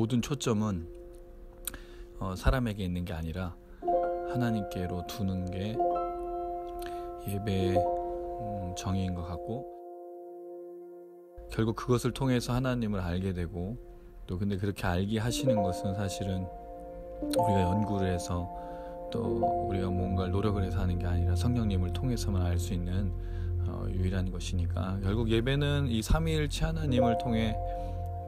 모든 초점은 사람에게 있는 게 아니라 하나님께로 두는 게 예배의 정의인 것 같고, 결국 그것을 통해서 하나님을 알게 되고, 또 근데 그렇게 알게 하시는 것은 사실은 우리가 연구를 해서 또 우리가 뭔가를 노력을 해서 하는 게 아니라 성령님을 통해서만 알 수 있는 유일한 것이니까, 결국 예배는 이 삼위일체 하나님을 통해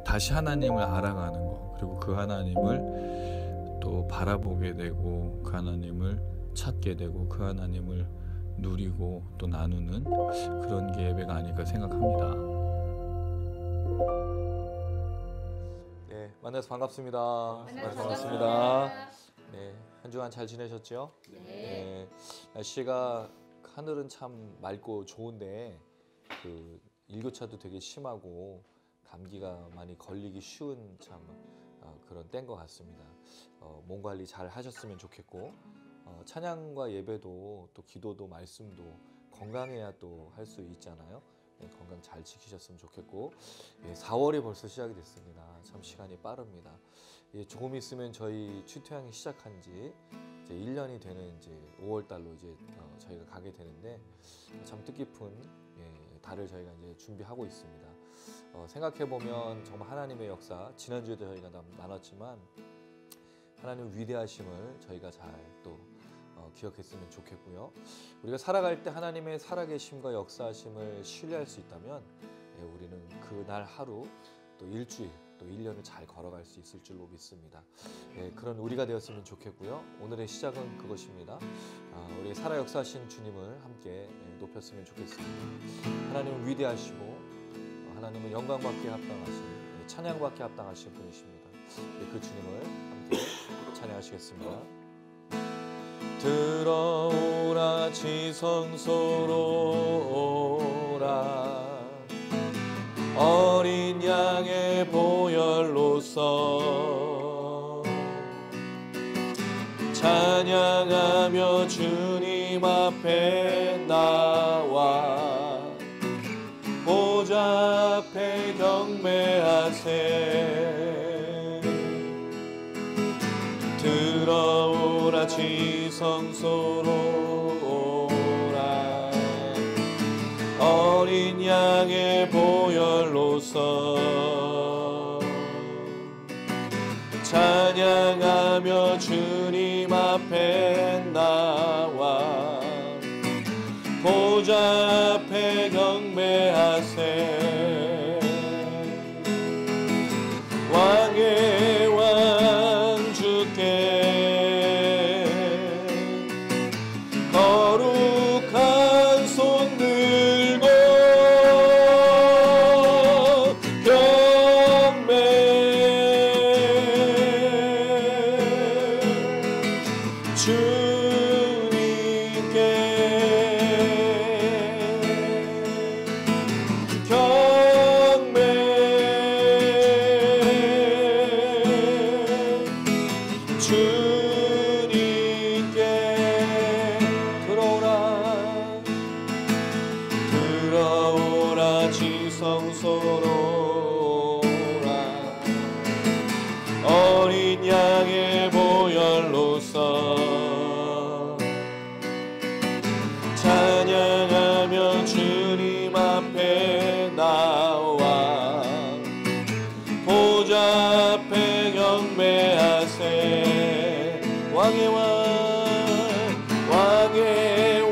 다시 하나님을 알아가는 거, 그리고 그 하나님을 또 바라보게 되고 그 하나님을 찾게 되고 그 하나님을 누리고 또 나누는 그런 게 예배가 아닐까 생각합니다. 네, 만나서 반갑습니다. 반갑습니다. 네, 한 주간 잘 지내셨죠? 네. 날씨가 하늘은 참 맑고 좋은데 그 일교차도 되게 심하고 감기가 많이 걸리기 쉬운 참 그런 때인 것 같습니다. 몸 관리 잘 하셨으면 좋겠고, 찬양과 예배도 또 기도도 말씀도 건강해야 또 할 수 있잖아요. 네, 건강 잘 지키셨으면 좋겠고, 4월이 벌써 시작이 됐습니다. 참 시간이 빠릅니다. 조금 있으면 저희 추태양이 시작한 지 이제 1년이 되는 이제 5월 달로 이제 저희가 가게 되는데, 참 뜻깊은 달을 저희가 이제 준비하고 있습니다. 생각해 보면 정말 하나님의 역사, 지난주에도 저희가 나눴지만 하나님의 위대하심을 저희가 잘 또 기억했으면 좋겠고요. 우리가 살아갈 때 하나님의 살아계심과 역사하심을 신뢰할 수 있다면 우리는 그날 하루 또 일주일 또 1년을 잘 걸어갈 수 있을 줄로 믿습니다. 그런 우리가 되었으면 좋겠고요. 오늘의 시작은 그것입니다. 우리 살아 역사하신 주님을 함께 높였으면 좋겠습니다. 하나님은 위대하시고 하나님은 영광받기에 합당하신, 찬양받기에 합당하신 분이십니다. 그 주님을 함께 찬양하시겠습니다. 들어오라 지성소로 오라, 어린 양의 보혈로서 찬양하며 주님 앞에 나와 보좌 앞에 경배하세. 들어오라 지성소로 오라, 어린 양의 보혈로서 찬양하며 주님 앞에 나와 보좌 앞에 경배하세. 왕의 왕 주께 거룩한 손 들고 경배, 주님께 들어오라 지성소로 오라, 어린 양의 보혈로서 찬양하며 주님 앞에 나와 보좌 앞에 경배하세. 왕의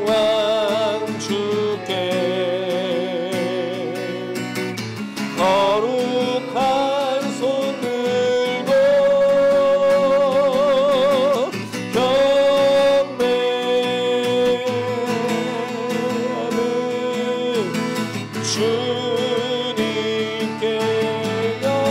왕 주께 거룩한 손 들고 경배하는 주님께 경배,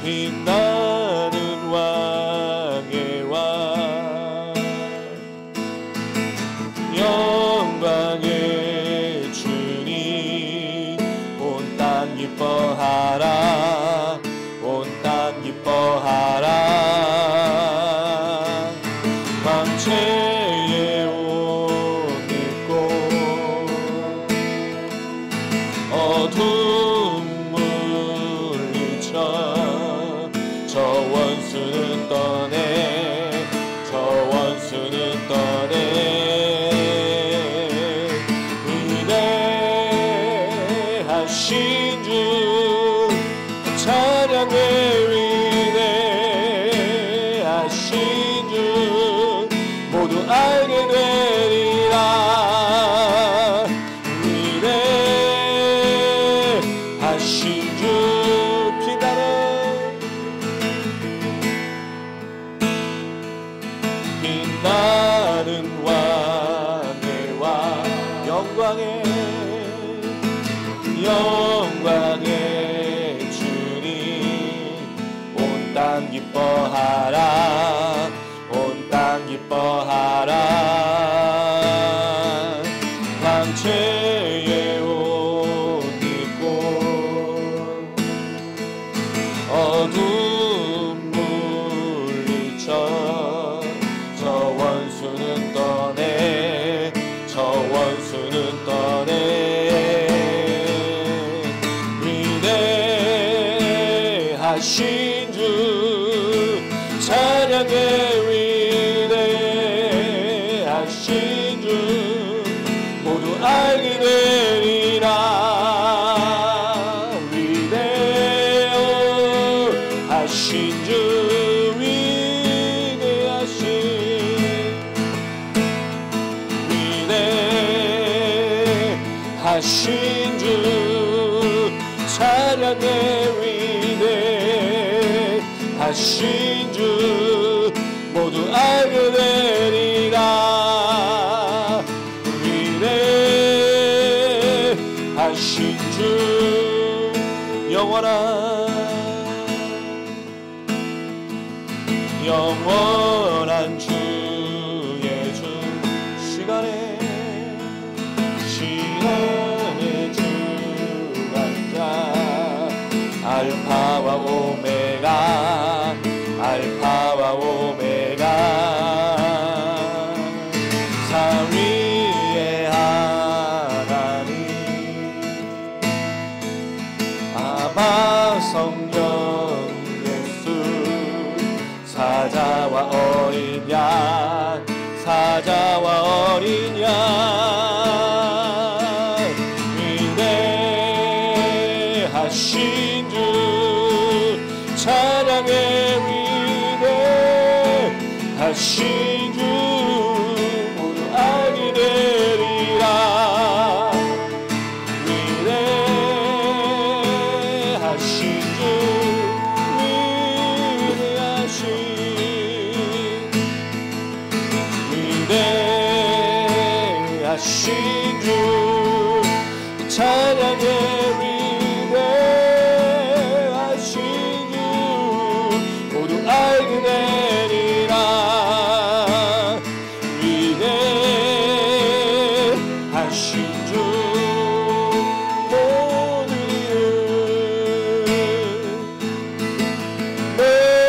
빛나는 왕의 왕 영광의 주님 온 땅 기뻐하라 온 땅 기뻐하라 광채의 옷 입고 어둠 물리쳐 저 원수는 떠내 저 원수는 떠내 위대하신 주 찬양해 위대하신 주 모두 알게 되리라 위대하신 주 빛나는 왕의 왕 영광의 주님 온 땅 기뻐하라 온 땅 기뻐하라 광채의 옷 입고 어둠 물리쳐 저 원수는 떠내 저 원수는 떠내 위대하신 주 찬양해 위대하신 주 모두 알게 되리라 위대하신 주 하신 주 찬양해 위대하신 주 모두 알게 되리라 위대하신 주 영원한 주의 주 시간의 주 앉아 알파와 오메가 사위의 하나님 아바 성령 예수 사자와 어린 양 위대하신 주 찬양해 위대하신 주 모두 알게 되리라 위대하신 주 위대하신 주 찬양해 위대하신 주 모두 알게 되리라 위대하신 주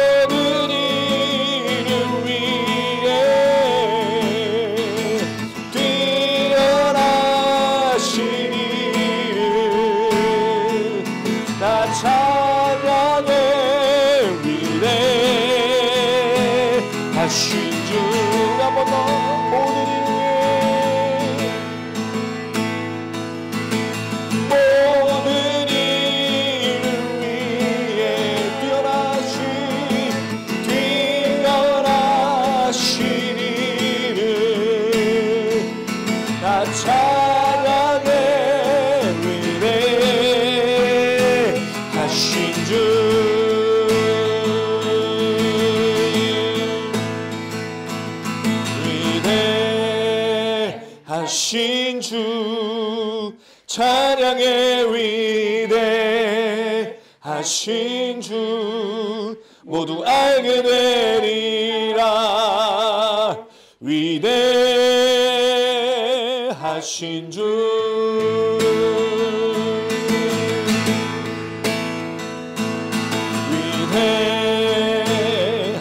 모든 이름 위에 뛰어난 찬양의 위대하신 주 모두 알게 되리라. 위대하신 주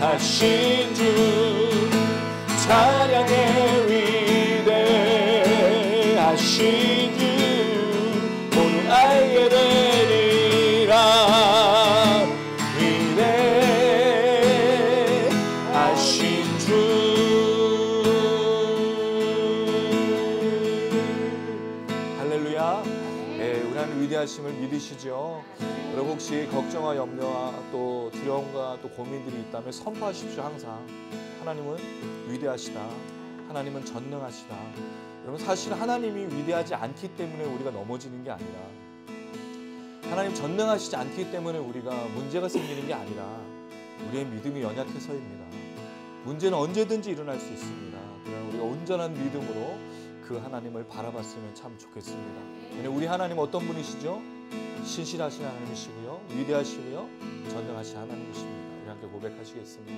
위대하신 주 찬양의 위대하신 주 모두 알게 되리라. 위대하신 주 할렐루야. 네, 우리 하나님 위대하심을 믿으시죠? 여러분 혹시 걱정과 염려와 또 두려움과 또 고민들이 있다면 선포하십시오. 항상 하나님은 위대하시다. 하나님은 전능하시다. 여러분 사실 하나님이 위대하지 않기 때문에 우리가 넘어지는 게 아니라, 하나님 전능하시지 않기 때문에 우리가 문제가 생기는 게 아니라 우리의 믿음이 연약해서입니다. 문제는 언제든지 일어날 수 있습니다. 그러나 우리가 온전한 믿음으로 그 하나님을 바라봤으면 참 좋겠습니다. 왜냐하면 우리 하나님 어떤 분이시죠? 신실하신 하나님이시고요, 위대하시고요, 전능하신 하나님이십니다. 우리 함께 고백하시겠습니다.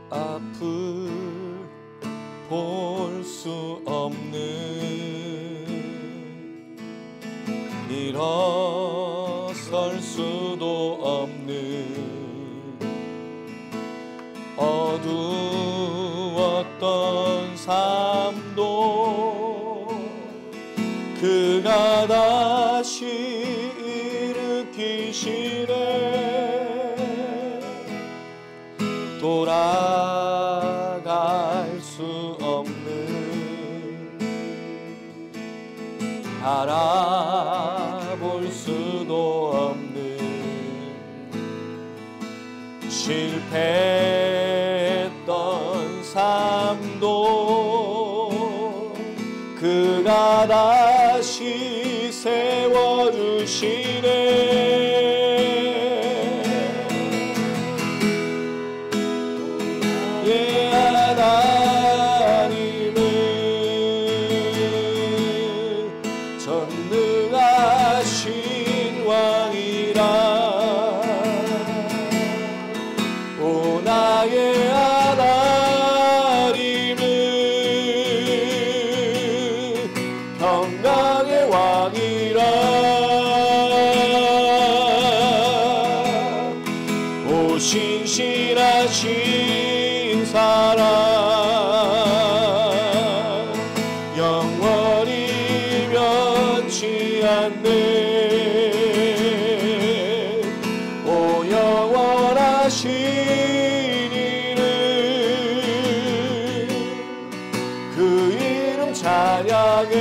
앞을 볼 수 없는 일어설 수도 없는 어두웠던 삶도 그가 다시 일으키시네. 돌아갈 수 없는 바라볼 수도 없는 실패했던 삶도 그가 다시 세워주시네. 예, 하나님은 전능하신 왕이라. 오 나의 하나님은 평강의 왕이라. 오 신실하신 사랑 영원히 변치 않네. 오 영원하신 이름 그 이름 찬양해.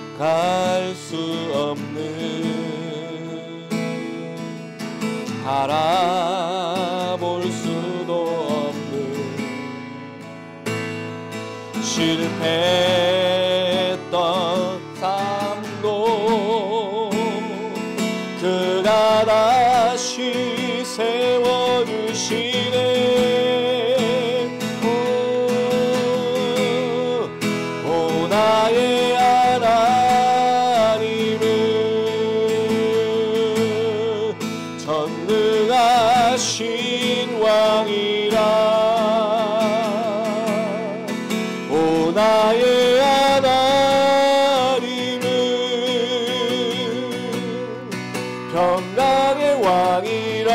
돌아갈 수 없는 바라볼 수도 없는 실패했던 삶도 그가 다시 세워주시네. 오 나의 하나님은 전능하신 왕이라. 오 나의 하나님은 평강의 왕이라.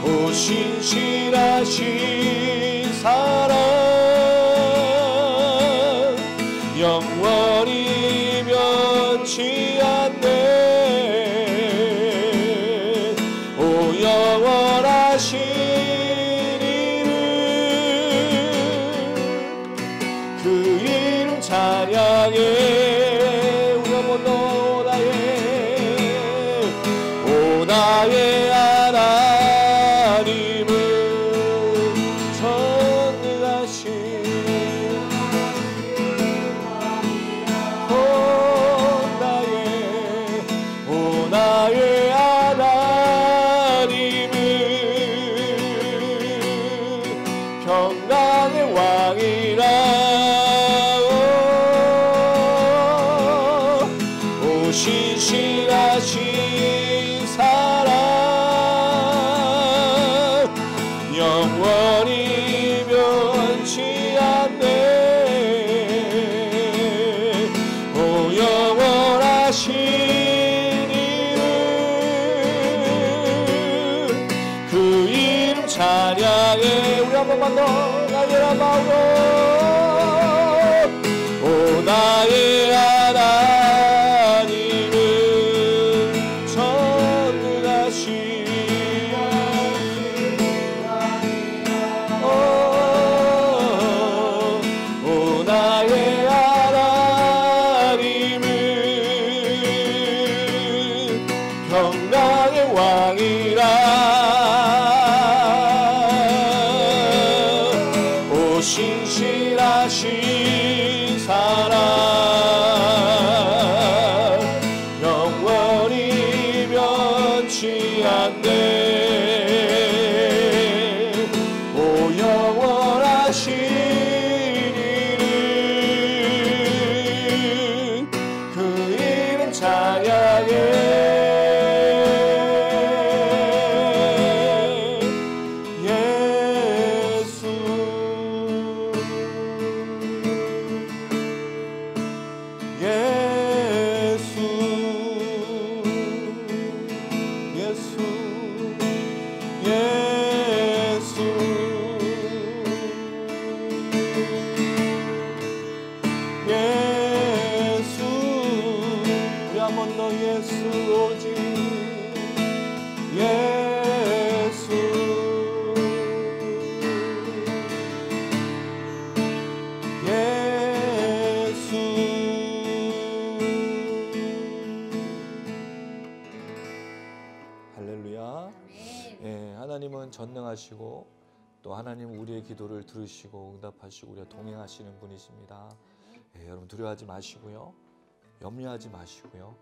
오 신실하신 사랑 영원히 변치 않네. 오 영원하신 이름 그 이름 찬양해. 우리 한번 더 오 나의 하나님은 전능하신 오 나의 찬양해. 우리 한 번만 더 나의 마음으로 오 나의 하나님은 전능하시오. 오 나의 하나님은 평강의 왕이라. 신실하신 사랑 영원히 변치 않네. 오 영원하신 이름 그 이름 찬양해. 하나님은 전능하시고 또 하나님은 우리의 기도를 들으시고 응답하시고 우리와 동행하시는 분이십니다. 여러분 두려워하지 마시고요. 염려하지 마시고요.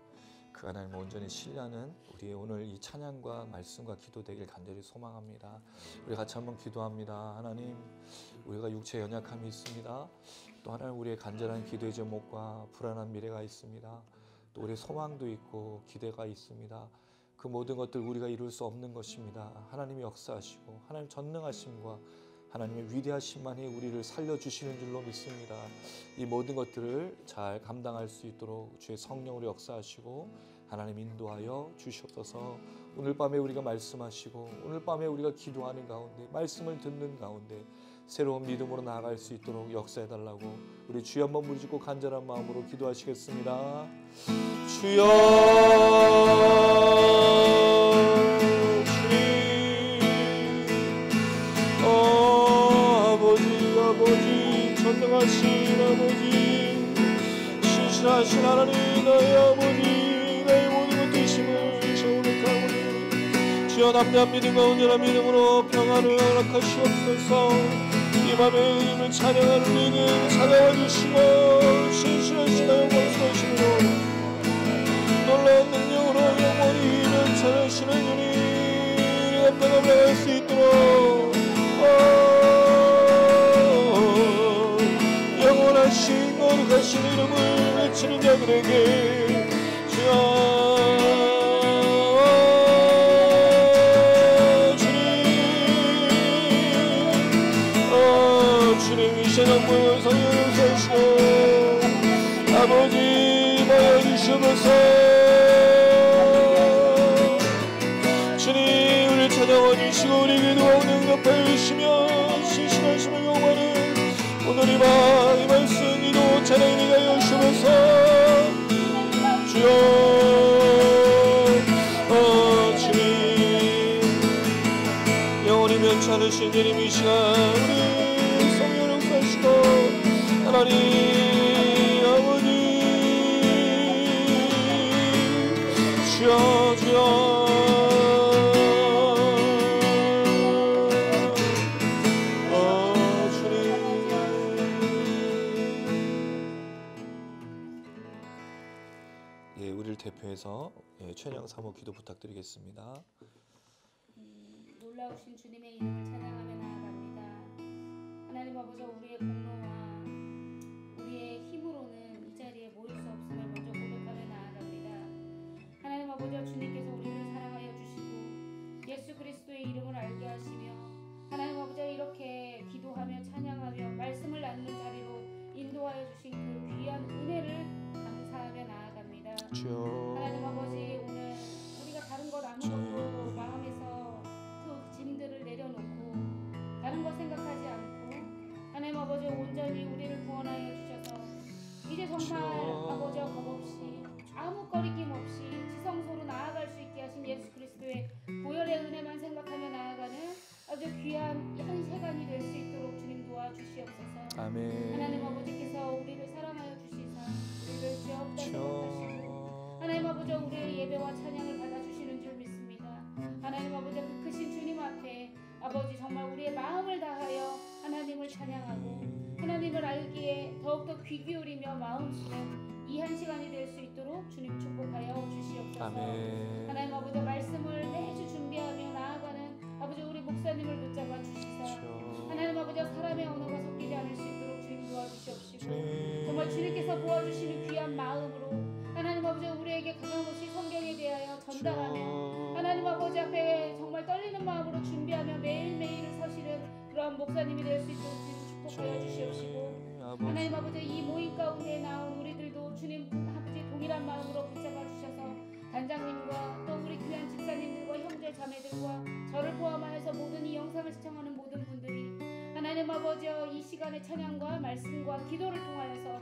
그 하나님을 온전히 신뢰하는 우리의 오늘 이 찬양과 말씀과 기도 되길 간절히 소망합니다. 우리 같이 한번 기도합니다. 하나님, 우리가 육체에 연약함이 있습니다. 또 하나님 우리의 간절한 기도의 제목과 불안한 미래가 있습니다. 또 우리의 소망도 있고 기대가 있습니다. 그 모든 것들 우리가 이룰 수 없는 것입니다. 하나님이 역사하시고 하나님 전능하심과 하나님의 위대하심만이 우리를 살려주시는 줄로 믿습니다. 이 모든 것들을 잘 감당할 수 있도록 주의 성령으로 역사하시고 하나님 인도하여 주시옵소서. 오늘 밤에 우리가 말씀하시고 오늘 밤에 우리가 기도하는 가운데 말씀을 듣는 가운데 새로운 믿음으로 나아갈 수 있도록 역사해달라고 우리 주여 한번 부르짖고 간절한 마음으로 기도하시겠습니다. 주여 아버지 전능하신 아버지 신실하신 하나님 나의 아버지 나의 모든 것 되심을 고백하오니 주여 담대한 믿음과 온전한 믿음으로 평안을 허락하시옵소서. 이 밤에 이름을 찬양하는 우리에게 찾아와 주시고 신실하시나 영광스러우시므로 놀라운 능력으로 영원히 면찬하시는 분이 감당하며 갈 수 있도록 영원하신 거룩하신 이름을 외치는 자들에게 주여 주님 이 시간 모여 성령을 사시고 아버지 모여 주시옵소서. 주님 우리를 찾아와 주시고 우리 기도와 응답하여 주시며 신실하심을 요구하는 오늘 이 말씀 기도 찬양이 하여 주시옵소서. 주여 주님 영원히 면치 않으신 주님 이 시간 우리 성령을 역사하시고 하나님 아버지 주여 주여 우리를 대표해서 최냥 사모 기도 부탁드리겠습니다. 놀라우신 주님의 이름을 찬양하며 나아갑니다. 하나님 아버지 우리의 공로와 우리의 힘으로는 이 자리에 모일 수 없음을 먼저 고백하며 나아갑니다. 하나님 아버지 주님께서 우리를 사랑하여 주시고 예수 그리스도의 이름을 알게 하시며 하나님 아버지 이렇게 기도하며 찬양하며 말씀을 나누는 자리로 인도하여 주신 그 귀한 은혜를 감사하며 나아갑니다. 주여 하나님 아버지 오늘 우리가 다른 것 아무것도 마음에서 그 짐들을 내려놓고 아버지 귀한 한 시간이 될 수 있도록 주님 도와주시옵소서. 아멘. 하나님 아버지께서 우리를 사랑하여 주시사 우리를 죄 없다고 생각하시고 하나님 아버지 우리의 예배와 찬양을 받아주시는 줄 믿습니다. 하나님 아버지 그 크신 주님 앞에 아버지 정말 우리의 마음을 다하여 하나님을 찬양하고 하나님을 알기에 더욱더 귀 기울이며 마음 쓰는 이 한 시간이 될 수 있도록 주님 축복하여 주시옵소서. 아멘. 하나님 아버지 말씀을 매주 준비하며 나아가는 아버지 우리 목사님을 붙잡아 주시사 하나님 아버지 사람의 언어가 섞이지 않을 수 있도록 주님 도와주시옵시고 정말 주님께서 보아주시는 귀한 마음으로 하나님 아버지 우리에게 가감없이 성경에 대하여 전달하며 하나님 아버지 앞에 정말 떨리는 마음으로 준비하며 매일매일을 서시는 그러한 목사님이 될 수 있도록 주님 축복하여 주시옵시고 하나님 아버지 이 모임 가운데 나온 우리들도 주님 아버지 동일한 마음으로 붙잡아 주셔서 단장님과 또 우리 귀한 집사님들과 형제 자매들과 저를 포함하여서 모든 이 영상을 시청하는 모든 분들이 하나님 아버지 이 시간의 찬양과 말씀과 기도를 통하여서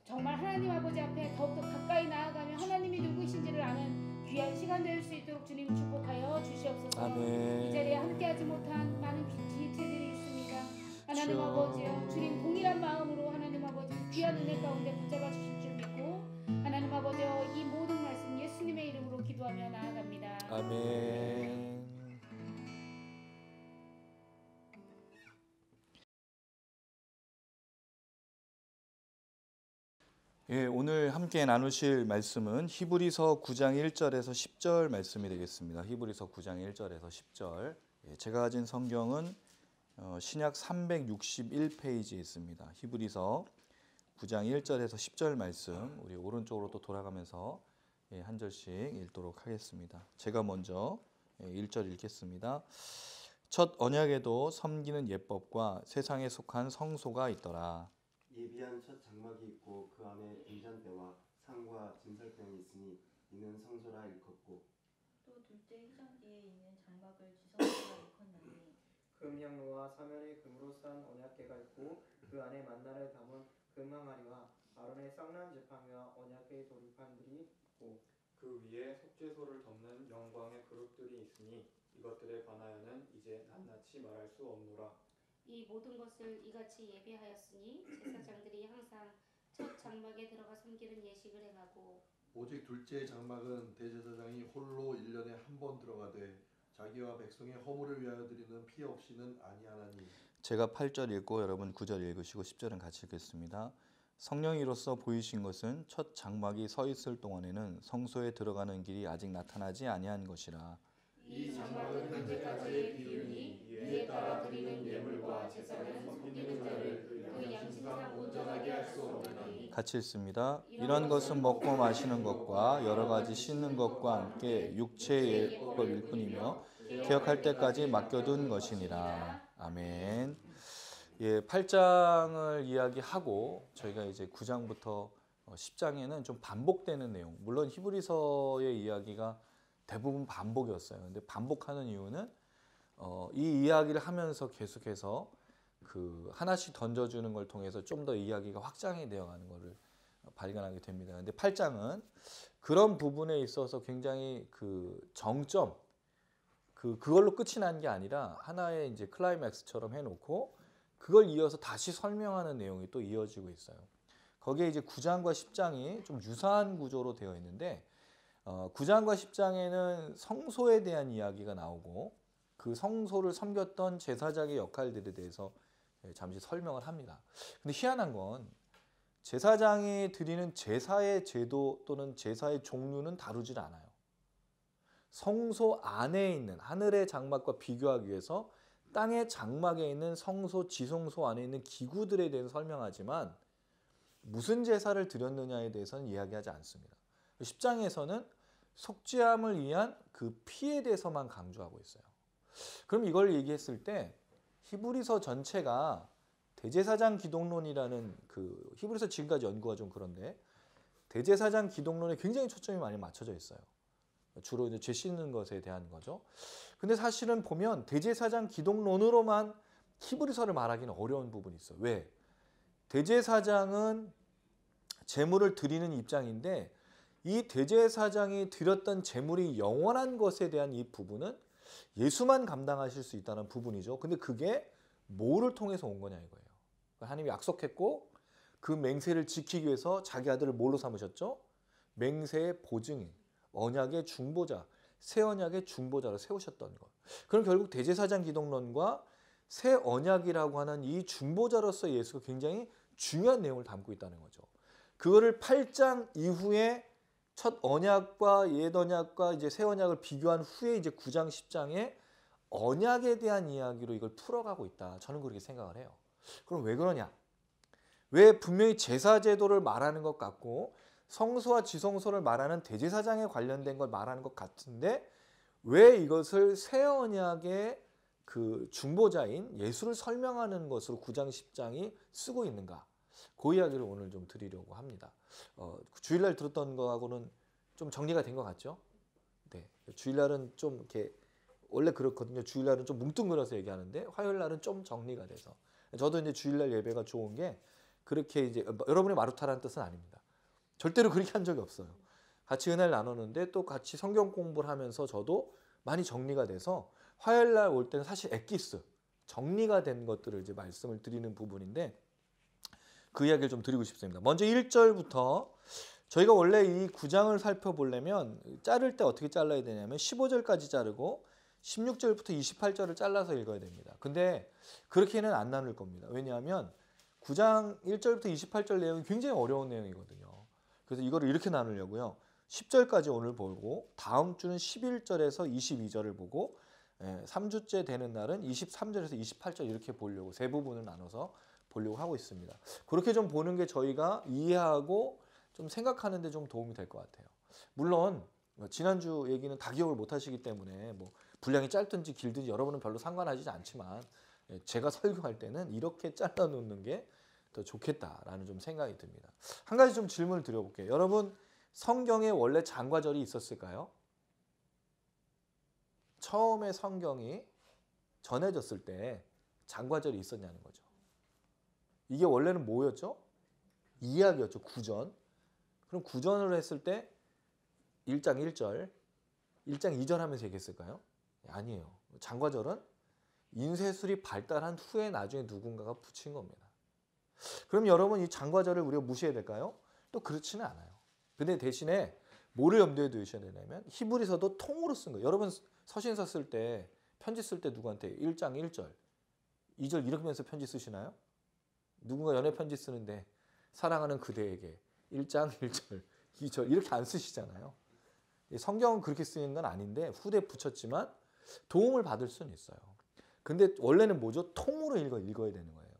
정말 하나님 아버지 앞에 더욱더 가까이 나아가며 하나님이 누구이신지를 아는 귀한 시간 될 수 있도록 주님 축복하여 주시옵소서. 아멘. 이 자리에 함께하지 못한 많은 지체들이 있습니다. 하나님 아버지여 주님 동일한 마음으로 하나님 아버지 귀한 은혜 가운데 붙잡아 주실 줄 믿고 하나님 아버지여 이 모든 말씀 예수님의 이름으로 기도하며 나아갑니다. 아멘. 예, 오늘 함께 나누실 말씀은 히브리서 9장 1절에서 10절 말씀이 되겠습니다. 히브리서 9장 1절에서 10절. 예, 제가 가진 성경은 신약 361페이지에 있습니다. 히브리서 9장 1절에서 10절 말씀 우리 오른쪽으로 또 돌아가면서 한 절씩 읽도록 하겠습니다. 제가 먼저 1절 읽겠습니다. 첫 언약에도 섬기는 예법과 세상에 속한 성소가 있더라. 예비한 첫 장막이 있고 그 안에 등잔대와 상과 진설병이 있으니 이는 성소라 일컫고 또 둘째 휘장뒤에 있는 장막을 지성소라 일컫나니 금향로와 사면의 금으로 싼 언약궤가 있고 그 안에 만나를 담은 금항아리와 아론의 쌍난 지팡이와 언약궤의 돌판들이 있고 그 위에 속죄소를 덮는 영광의 그룹들이 있으니 이것들에 관하여는 이제 낱낱이 말할 수 없노라. 이 모든 것을 이같이 예배하였으니 제사장들이 항상 첫 장막에 들어가 섬기는 예식을 행하고 오직 둘째 장막은 대제사장이 홀로 1년에 한 번 들어가되 자기와 백성의 허물을 위하여 드리는 피 없이는 아니하나니. 제가 8절 읽고 여러분 9절 읽으시고 10절은 같이 읽겠습니다. 성령이로서 보이신 것은 첫 장막이 서 있을 동안에는 성소에 들어가는 길이 아직 나타나지 아니한 것이라. 이 장막은 현재까지의 기운이 이에 따라 드리는 예물과 제사를 섬기는 자를 그 양심상 온전하게 할 수 없나니. 같이 읽습니다. 이런 것은 먹고 마시는 것과 여러 가지 씻는 것과 함께 육체의 예법일 뿐이며 개혁할 때까지 맡겨둔 것이니라. 아멘. 예, 8장을 이야기하고 저희가 이제 9장부터 10장에는 좀 반복되는 내용. 물론 히브리서의 이야기가 대부분 반복이었어요. 근데 반복하는 이유는 이 이야기를 하면서 계속해서 그 하나씩 던져주는 걸 통해서 좀 더 이야기가 확장이 되어가는 것을 발견하게 됩니다. 근데 8장은 그런 부분에 있어서 굉장히 그 정점, 그걸로 끝이 난 게 아니라 하나의 이제 클라이맥스처럼 해놓고 그걸 이어서 다시 설명하는 내용이 또 이어지고 있어요. 거기에 이제 9장과 10장이 좀 유사한 구조로 되어 있는데 9장과 10장에는 성소에 대한 이야기가 나오고 그 성소를 섬겼던 제사장의 역할들에 대해서 잠시 설명을 합니다. 근데 희한한 건 제사장이 드리는 제사의 제도 또는 제사의 종류는 다루질 않아요. 성소 안에 있는 하늘의 장막과 비교하기 위해서 땅의 장막에 있는 성소, 지성소 안에 있는 기구들에 대해서 설명하지만 무슨 제사를 드렸느냐에 대해서는 이야기하지 않습니다. 10장에서는 속죄함을 위한 그 피에 대해서만 강조하고 있어요. 그럼 이걸 얘기했을 때 히브리서 전체가 대제사장 기독론이라는 그 히브리서 지금까지 연구가 좀 그런데 대제사장 기독론에 굉장히 초점이 많이 맞춰져 있어요. 주로 이제 죄 씻는 것에 대한 거죠. 근데 사실은 보면 대제사장 기독론으로만 히브리서를 말하기는 어려운 부분이 있어요. 왜? 대제사장은 제물을 드리는 입장인데 이 대제사장이 드렸던 제물이 영원한 것에 대한 이 부분은 예수만 감당하실 수 있다는 부분이죠. 근데 그게 뭐를 통해서 온 거냐 이거예요. 하나님이 약속했고 그 맹세를 지키기 위해서 자기 아들을 뭘로 삼으셨죠? 맹세의 보증인, 언약의 중보자, 새 언약의 중보자로 세우셨던 것. 그럼 결국 대제사장 기독론과 새 언약이라고 하는 이 중보자로서 예수가 굉장히 중요한 내용을 담고 있다는 거죠. 그거를 8장 이후에 첫 언약과 옛 언약과 이제 새 언약을 비교한 후에 이제 9장 10장에 언약에 대한 이야기로 이걸 풀어가고 있다. 저는 그렇게 생각을 해요. 그럼 왜 그러냐? 왜 분명히 제사 제도를 말하는 것 같고 성소와 지성소를 말하는 대제사장에 관련된 걸 말하는 것 같은데 왜 이것을 새 언약의 그 중보자인 예수를 설명하는 것으로 9장 10장이 쓰고 있는가? 그 이야기를 오늘 좀 드리려고 합니다. 주일날 들었던 거하고는 좀 정리가 된 것 같죠? 네, 주일날은 좀 이렇게 원래 그렇거든요. 주일날은 좀 뭉뚱그려서 얘기하는데 화요일날은 좀 정리가 돼서 저도 이제 주일날 예배가 좋은 게 그렇게 이제 여러분의 마루타라는 뜻은 아닙니다. 절대로 그렇게 한 적이 없어요. 같이 은혜를 나누는데 또 같이 성경 공부를 하면서 저도 많이 정리가 돼서 화요일날 올 때는 사실 엑기스 정리가 된 것들을 이제 말씀을 드리는 부분인데 그 이야기를 좀 드리고 싶습니다. 먼저 1절부터 저희가 원래 이 9장을 살펴보려면 자를 때 어떻게 잘라야 되냐면 15절까지 자르고 16절부터 28절을 잘라서 읽어야 됩니다. 근데 그렇게는 안 나눌 겁니다. 왜냐하면 9장 1절부터 28절 내용이 굉장히 어려운 내용이거든요. 그래서 이거를 이렇게 나누려고요. 10절까지 오늘 보고 다음 주는 11절에서 22절을 보고 3주째 되는 날은 23절에서 28절 이렇게 보려고 세 부분을 나눠서 보려고 하고 있습니다. 그렇게 좀 보는 게 저희가 이해하고 좀 생각하는 데 좀 도움이 될 것 같아요. 물론 지난주 얘기는 다 기억을 못 하시기 때문에 뭐 분량이 짧든지 길든지 여러분은 별로 상관하지 않지만 제가 설교할 때는 이렇게 잘라 놓는 게 더 좋겠다라는 좀 생각이 듭니다. 한 가지 좀 질문을 드려볼게요. 여러분 성경에 원래 장과절이 있었을까요? 처음에 성경이 전해졌을 때 장과절이 있었냐는 거죠. 이게 원래는 뭐였죠? 이야기였죠. 구전. 그럼 구전을 했을 때 1장 1절, 1장 2절 하면서 얘기했을까요? 아니에요. 장과절은 인쇄술이 발달한 후에 나중에 누군가가 붙인 겁니다. 그럼 여러분 이 장과절을 우리가 무시해야 될까요? 또 그렇지는 않아요. 근데 대신에 뭐를 염두에 두셔야 되냐면 히브리서도 통으로 쓴 거예요. 여러분 서신서 쓸 때 편지 쓸 때 누구한테 1장 1절, 2절 이렇게 하면서 편지 쓰시나요? 누군가 연애 편지 쓰는데 사랑하는 그대에게 1장 1절, 2절 이렇게 안 쓰시잖아요. 성경은 그렇게 쓰는 건 아닌데 후대 붙였지만 도움을 받을 수는 있어요. 근데 원래는 뭐죠? 통으로 읽어야 되는 거예요.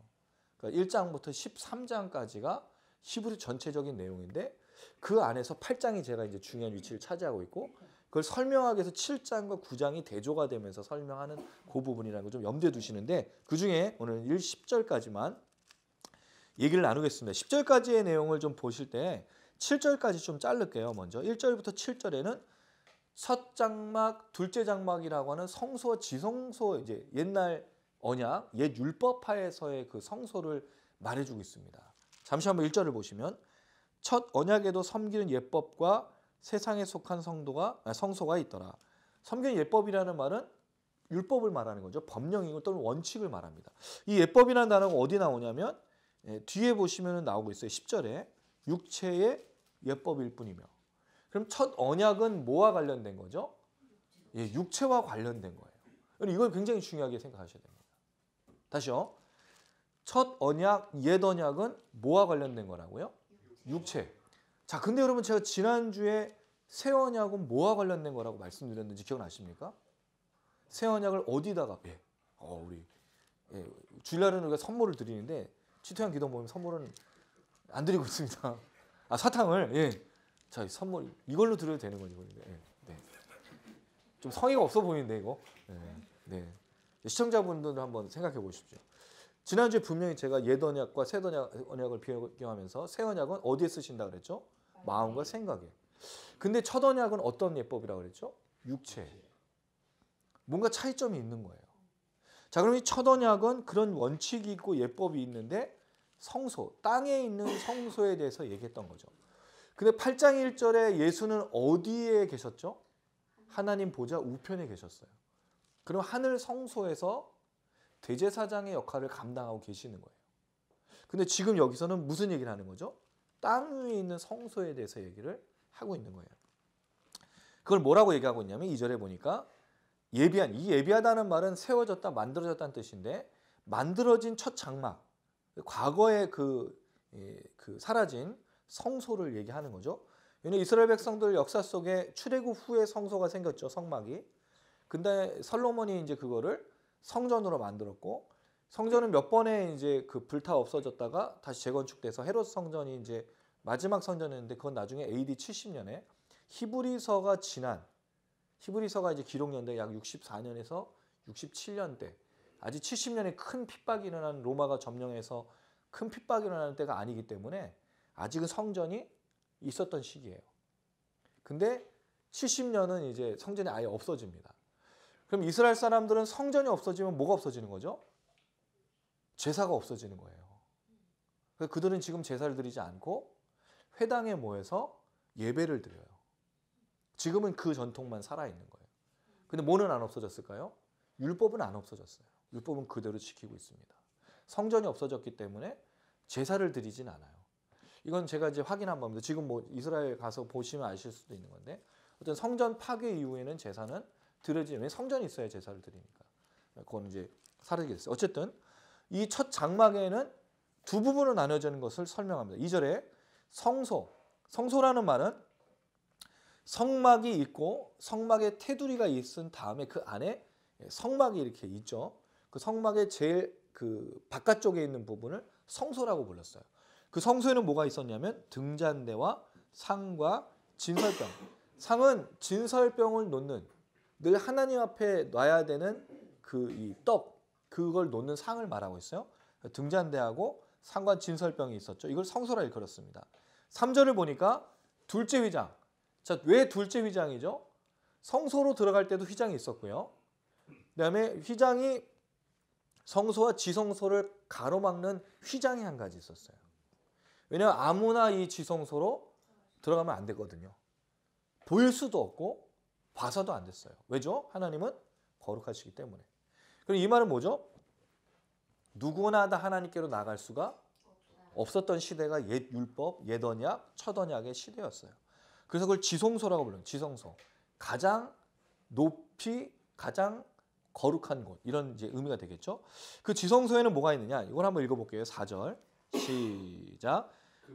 그러니까 1장부터 13장까지가 히브리 전체적인 내용인데 그 안에서 8장이 제가 이제 중요한 위치를 차지하고 있고 그걸 설명하기 위해서 7장과 9장이 대조가 되면서 설명하는 그 부분이라는 걸 좀 염두에 두시는데 그중에 오늘 10절까지만 얘기를 나누겠습니다. 10절까지의 내용을 좀 보실 때 7절까지 좀 자를게요. 먼저 1절부터 7절에는 첫 장막, 둘째 장막이라고 하는 성소와 지성소 이제 옛날 언약, 옛 율법하에서의 그 성소를 말해주고 있습니다. 잠시 한번 1절을 보시면 첫 언약에도 섬기는 예법과 세상에 속한 성소가 있더라. 섬기는 예법이라는 말은 율법을 말하는 거죠. 법령이고 또는 원칙을 말합니다. 이 예법이라는 단어가 어디 나오냐면 뒤에 보시면 나오고 있어요. 10절에 육체의 예법일 뿐이며. 그럼 첫 언약은 뭐와 관련된 거죠? 육체와 관련된 거예요. 이걸 굉장히 중요하게 생각하셔야 됩니다. 다시요. 첫 언약, 옛 언약은 뭐와 관련된 거라고요? 육체. 자, 근데 여러분 제가 지난주에 새 언약은 뭐와 관련된 거라고 말씀드렸는지 기억나십니까? 새 언약을 어디다가 우리 주일날은 우리가 선물을 드리는데 치토양 기도 모임 선물은 안 드리고 있습니다. 사탕을 자, 선물 이걸로 드려도 되는 거죠. 네. 좀 성의가 없어 보이는데 이거. 네. 시청자분들 한번 생각해 보십시오. 지난주에 분명히 제가 옛 언약과 새 언약을 비교하면서 새 언약은 어디에 쓰신다 그랬죠? 마음과 생각에. 근데 첫 언약은 어떤 예법이라고 그랬죠? 육체. 뭔가 차이점이 있는 거예요. 자, 그럼 이 첫 언약은 그런 원칙이 있고 예법이 있는데 성소, 땅에 있는 성소에 대해서 얘기했던 거죠. 근데 8장 1절에 예수는 어디에 계셨죠? 하나님 보좌 우편에 계셨어요. 그럼 하늘 성소에서 대제사장의 역할을 감당하고 계시는 거예요. 근데 지금 여기서는 무슨 얘기를 하는 거죠? 땅 위에 있는 성소에 대해서 얘기를 하고 있는 거예요. 그걸 뭐라고 얘기하고 있냐면 2절에 보니까 예비한, 이 예비하다는 말은 세워졌다, 만들어졌다는 뜻인데 만들어진 첫 장막, 과거에 그 사라진 성소를 얘기하는 거죠. 왜냐하면 이스라엘 백성들 역사 속에 출애굽 후에 성소가 생겼죠, 성막이. 근데 솔로몬이 이제 그거를 성전으로 만들었고, 성전은 몇 번에 이제 그 불타 없어졌다가 다시 재건축돼서 헤롯 성전이 이제 마지막 성전이었는데, 그건 나중에 AD 70년에 히브리서가 이제 기록 연대 약 64년에서 67년대, 아직 70년에 큰 핍박이 일어난, 로마가 점령해서 큰 핍박이 일어나는 때가 아니기 때문에 아직은 성전이 있었던 시기예요. 근데 70년은 이제 성전이 아예 없어집니다. 그럼 이스라엘 사람들은 성전이 없어지면 뭐가 없어지는 거죠? 제사가 없어지는 거예요. 그래서 그들은 지금 제사를 드리지 않고 회당에 모여서 예배를 드려요. 지금은 그 전통만 살아있는 거예요. 근데 뭐는 안 없어졌을까요? 율법은 안 없어졌어요. 율법은 그대로 지키고 있습니다. 성전이 없어졌기 때문에 제사를 드리진 않아요. 이건 제가 이제 확인한 겁니다. 지금 뭐 이스라엘 가서 보시면 아실 수도 있는 건데, 어떤 성전 파괴 이후에는 제사는 드려지면 성전이 있어야 제사를 드리니까 그건 이제 사라지게 됐어요. 어쨌든 이 첫 장막에는 두 부분으로 나눠지는 것을 설명합니다. 2절에 성소라는 말은 성막이 있고 성막에 테두리가 있은 다음에 그 안에 성막이 이렇게 있죠. 그 성막의 제일 그 바깥쪽에 있는 부분을 성소라고 불렀어요. 그 성소에는 뭐가 있었냐면 등잔대와 상과 진설병. 상은 진설병을 놓는, 늘 하나님 앞에 놔야 되는 그 이 떡, 그걸 놓는 상을 말하고 있어요. 등잔대하고 상과 진설병이 있었죠. 이걸 성소라 일컬었습니다. 3절을 보니까 둘째 휘장. 자, 왜 둘째 휘장이죠? 성소로 들어갈 때도 휘장이 있었고요. 그다음에 휘장이 성소와 지성소를 가로막는 휘장이 한 가지 있었어요. 왜냐하면 아무나 이 지성소로 들어가면 안 되거든요. 보일 수도 없고 봐서도 안 됐어요. 왜죠? 하나님은 거룩하시기 때문에. 그럼 이 말은 뭐죠? 누구나 다 하나님께로 나갈 수가 없었던 시대가 옛 율법, 옛 언약, 첫 언약의 시대였어요. 그래서 그걸 지성소라고 불러요. 지성소. 가장 높이, 가장 거룩한 곳, 이런 이제 의미가 되겠죠. 그 지성소에는 뭐가 있느냐? 이걸 한번 읽어볼게요. 4절 시작.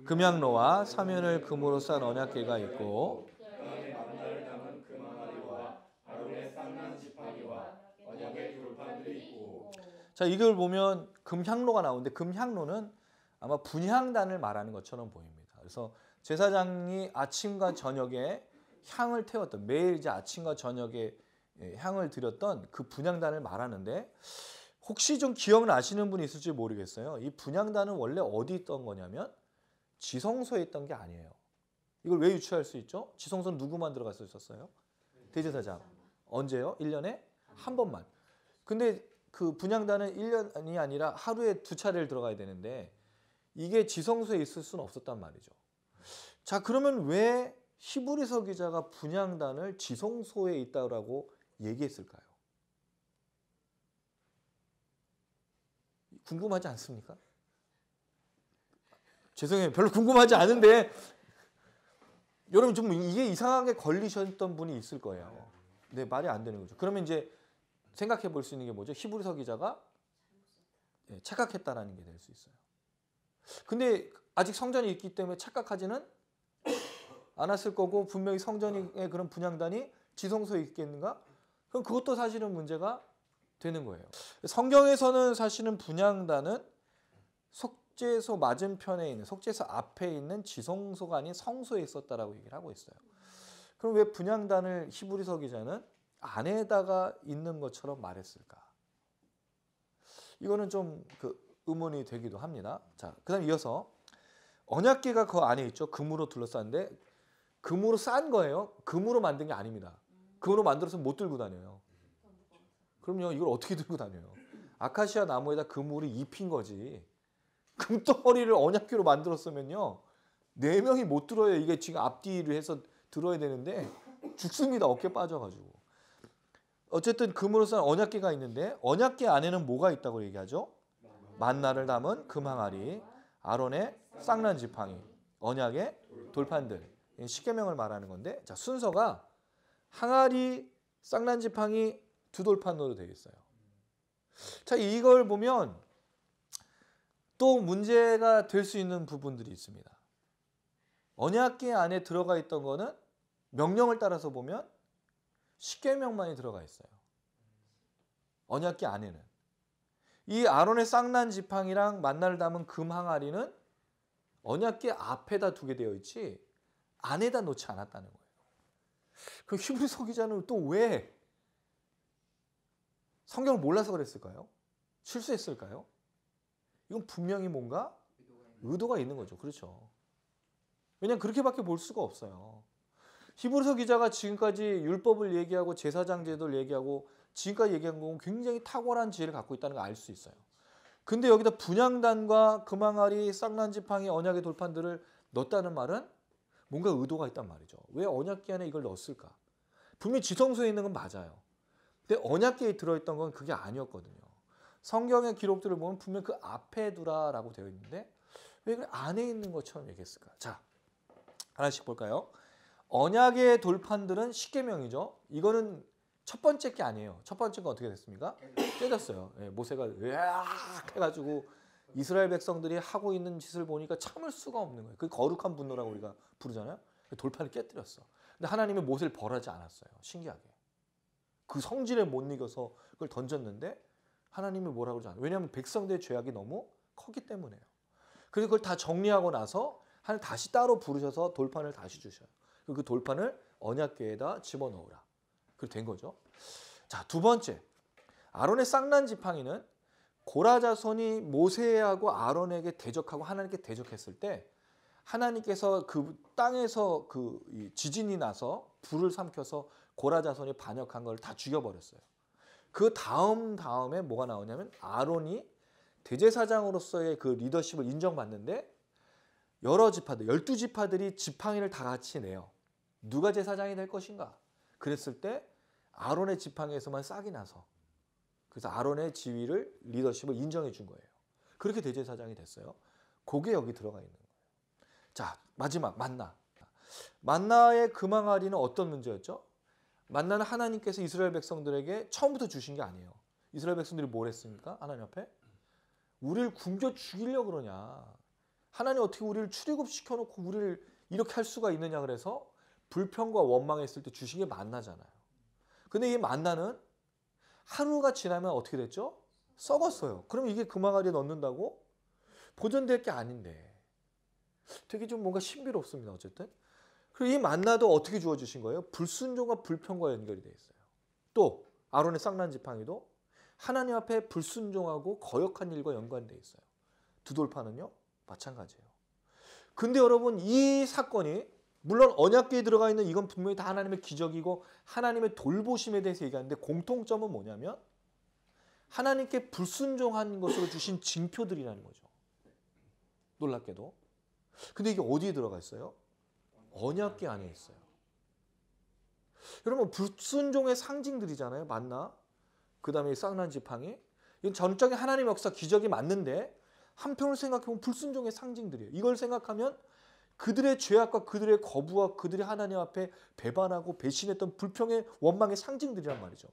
금향로와 사면을 금으로 싼 언약궤가 있고, 땅에 만나를 담은 금항아리와 아론의 쌍난 지팡이와 언약의 돌판들이 있고. 자, 이걸 보면 금향로가 나오는데 금향로는 아마 분향단을 말하는 것처럼 보입니다. 그래서 제사장이 아침과 저녁에 향을 태웠던, 매일 이제 아침과 저녁에 향을 드렸던 그 분향단을 말하는데, 혹시 좀 기억나시는 분이 있을지 모르겠어요. 이 분향단은 원래 어디 있던 거냐면 지성소에 있던 게 아니에요. 이걸 왜 유추할 수 있죠? 지성소는 누구만 들어갈 수 있었어요? 대제사장. 언제요? 1년에 한 번만. 근데 그 분향단은 1년이 아니라 하루에 2차례를 들어가야 되는데 이게 지성소에 있을 수는 없었단 말이죠. 자, 그러면 왜 히브리서 기자가 분향단을 지성소에 있다고 얘기했을까요? 궁금하지 않습니까? 죄송해요. 별로 궁금하지 않은데 여러분 좀 이게 이상하게 걸리셨던 분이 있을 거예요. 네, 말이 안 되는 거죠. 그러면 이제 생각해 볼 수 있는 게 뭐죠? 히브리서 기자가 착각했다라는 게 될 수 있어요. 근데 아직 성전이 있기 때문에 착각하지는 않았을 거고, 분명히 성전의 그런 분향단이 지성소에 있겠는가? 그럼 그것도 사실은 문제가 되는 거예요. 성경에서는 사실은 분향단은 속죄소 맞은편에 있는, 속죄소 앞에 있는 지성소가 아닌 성소에 있었다라고 얘기를 하고 있어요. 그럼 왜 분향단을 히브리서 기자는 안에다가 있는 것처럼 말했을까? 이거는 좀 그 의문이 되기도 합니다. 자, 그다음 이어서 언약궤가 그 안에 있죠. 금으로 둘러쌌는데 금으로 싼 거예요. 금으로 만든 게 아닙니다. 금으로 만들어서 못 들고 다녀요. 그럼요, 이걸 어떻게 들고 다녀요? 아카시아 나무에다 금으로 입힌 거지. 금덩어리를 언약궤로 만들었으면요 4명이 못 들어요. 이게 지금 앞뒤를 해서 들어야 되는데 죽습니다. 어깨 빠져가지고. 어쨌든 금으로 싼 언약궤가 있는데 언약궤 안에는 뭐가 있다고 얘기하죠? 만나를 담은 금 항아리, 아론의 쌍난 지팡이, 언약의 돌판들. 십계명을 말하는 건데, 자, 순서가 항아리, 쌍난 지팡이, 두 돌판으로 되어 있어요. 자, 이걸 보면 또 문제가 될 수 있는 부분들이 있습니다. 언약궤 안에 들어가 있던 거는 명령을 따라서 보면 십계명만이 들어가 있어요. 언약궤 안에는. 이 아론의 쌍난 지팡이랑 만나를 담은 금 항아리는 언약궤 앞에다 두게 되어 있지 안에다 놓지 않았다는 거예요. 그 히브리서 기자는 또 왜 성경을 몰라서 그랬을까요? 실수했을까요? 이건 분명히 뭔가 의도가 있는 거죠. 그렇죠. 왜냐하면 그렇게밖에 볼 수가 없어요. 히브리서 기자가 지금까지 율법을 얘기하고 제사장 제도를 얘기하고 지금까지 얘기한 건 굉장히 탁월한 지혜를 갖고 있다는 걸 알 수 있어요. 근데 여기다 분향단과 금항아리, 쌍난 지팡이, 언약의 돌판들을 넣었다는 말은 뭔가 의도가 있단 말이죠. 왜 언약궤 안에 이걸 넣었을까? 분명히 지성소에 있는 건 맞아요. 근데 언약궤에 들어있던 건 그게 아니었거든요. 성경의 기록들을 보면 분명 그 앞에 두라라고 되어 있는데 왜 그 안에 있는 것처럼 얘기했을까? 자, 하나씩 볼까요? 언약의 돌판들은 십계명이죠. 이거는 첫 번째 게 아니에요. 첫 번째가 어떻게 됐습니까? 깨졌어요. 예, 모세가 으악 해가지고 이스라엘 백성들이 하고 있는 짓을 보니까 참을 수가 없는 거예요. 그 거룩한 분노라고 우리가 부르잖아요. 돌판을 깨뜨렸어. 근데 하나님은 모세를 벌하지 않았어요. 신기하게. 그 성질에 못 이겨서 그걸 던졌는데 하나님이 뭐라고 그러지 않아요. 왜냐하면 백성들의 죄악이 너무 컸기 때문에요. 그래서 그걸 다 정리하고 나서 하나님 다시 따로 부르셔서 돌판을 다시 주셔요. 그 돌판을 언약궤에다 집어넣으라. 그렇게 된 거죠. 자, 두 번째. 아론의 쌍난 지팡이는 고라 자손이 모세하고 아론에게 대적하고 하나님께 대적했을 때 하나님께서 그 땅에서 그 지진이 나서 불을 삼켜서 고라 자손이 반역한 걸 다 죽여버렸어요. 그 다음에 뭐가 나오냐면 아론이 대제사장으로서의 그 리더십을 인정받는데 여러 지파들, 12지파들이 지팡이를 다 같이 내요. 누가 제사장이 될 것인가? 그랬을 때 아론의 지팡이에서만 싹이 나서 그래서 아론의 지위를 리더십을 인정해 준 거예요. 그렇게 대제사장이 됐어요. 그게 여기 들어가 있는 거예요. 자, 마지막 만나. 만나의 금항아리는 어떤 문제였죠? 만나는 하나님께서 이스라엘 백성들에게 처음부터 주신 게 아니에요. 이스라엘 백성들이 뭘 했습니까? 하나님 앞에? 우리를 굶겨 죽이려고 그러냐. 하나님 어떻게 우리를 출애굽시켜놓고 우리를 이렇게 할 수가 있느냐 그래서 불평과 원망했을 때 주신 게 만나잖아요. 근데 이 만나는 하루가 지나면 어떻게 됐죠? 썩었어요. 그럼 이게 금항아리에 넣는다고? 보존될 게 아닌데. 되게 좀 뭔가 신비롭습니다. 어쨌든. 그리고 이 만나도 어떻게 주어주신 거예요? 불순종과 불평과 연결이 돼 있어요. 또 아론의 쌍난 지팡이도 하나님 앞에 불순종하고 거역한 일과 연관돼 있어요. 두 돌판은요? 마찬가지예요. 근데 여러분 이 사건이 물론 언약궤에 들어가 있는 이건 분명히 다 하나님의 기적이고 하나님의 돌보심에 대해서 얘기하는데 공통점은 뭐냐면 하나님께 불순종한 것으로 주신 징표들이라는 거죠. 놀랍게도. 근데 이게 어디에 들어가 있어요? 언약궤 안에 있어요. 여러분 불순종의 상징들이잖아요. 만나. 그 다음에 쌍난 지팡이. 이건 전적인 하나님의 역사 기적이 맞는데 한편으로 생각해보면 불순종의 상징들이에요. 이걸 생각하면 그들의 죄악과 그들의 거부와 그들이 하나님 앞에 배반하고 배신했던 불평의 원망의 상징들이란 말이죠.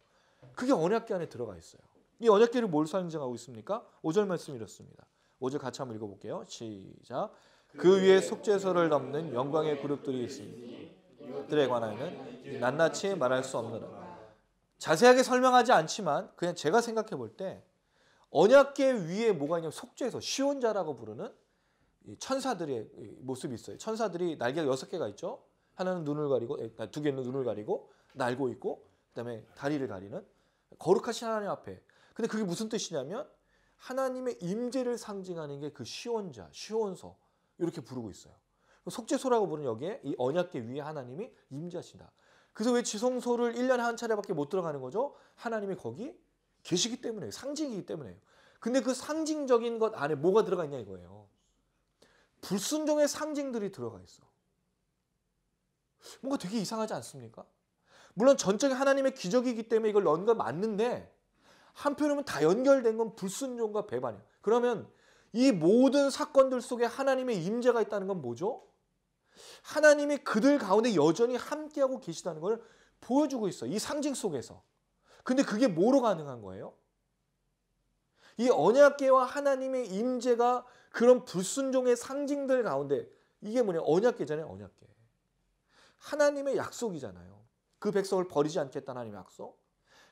그게 언약궤 안에 들어가 있어요. 이 언약궤를 뭘 상징하고 있습니까? 5절 말씀 이렇습니다. 5절 같이 한번 읽어볼게요. 시작. 그 위에 속죄소를 덮는 영광의 그룹들이 있으니 이들에 관하여는 낱낱이 말할 수 없느라. 자세하게 설명하지 않지만 그냥 제가 생각해 볼 때 언약궤 위에 뭐가 있냐면 속죄소, 시온자라고 부르는 천사들의 모습이 있어요. 천사들이 날개가 6개가 있죠. 하나는 눈을 가리고, 2개는 눈을 가리고 날고 있고 그다음에 다리를 가리는 거룩하신 하나님 앞에. 근데 그게 무슨 뜻이냐면 하나님의 임재를 상징하는 게 그 시온자, 시온소 이렇게 부르고 있어요. 속죄소라고 부르는 여기에 이 언약궤 위에 하나님이 임재하신다. 그래서 왜 지성소를 1년에 한 차례밖에 못 들어가는 거죠? 하나님이 거기 계시기 때문에요. 상징이기 때문에요. 근데 그 상징적인 것 안에 뭐가 들어가 있냐 이거예요. 불순종의 상징들이 들어가 있어. 뭔가 되게 이상하지 않습니까? 물론 전적인 하나님의 기적이기 때문에 이걸 넣은 건 맞는데 한편으로는 다 연결된 건 불순종과 배반이에요. 그러면 이 모든 사건들 속에 하나님의 임재가 있다는 건 뭐죠? 하나님이 그들 가운데 여전히 함께하고 계시다는 걸 보여주고 있어요. 이 상징 속에서. 근데 그게 뭐로 가능한 거예요? 이 언약궤와 하나님의 임재가 그런 불순종의 상징들 가운데 이게 뭐냐? 언약궤잖아요. 언약궤. 하나님의 약속이잖아요. 그 백성을 버리지 않겠다는 하나님의 약속.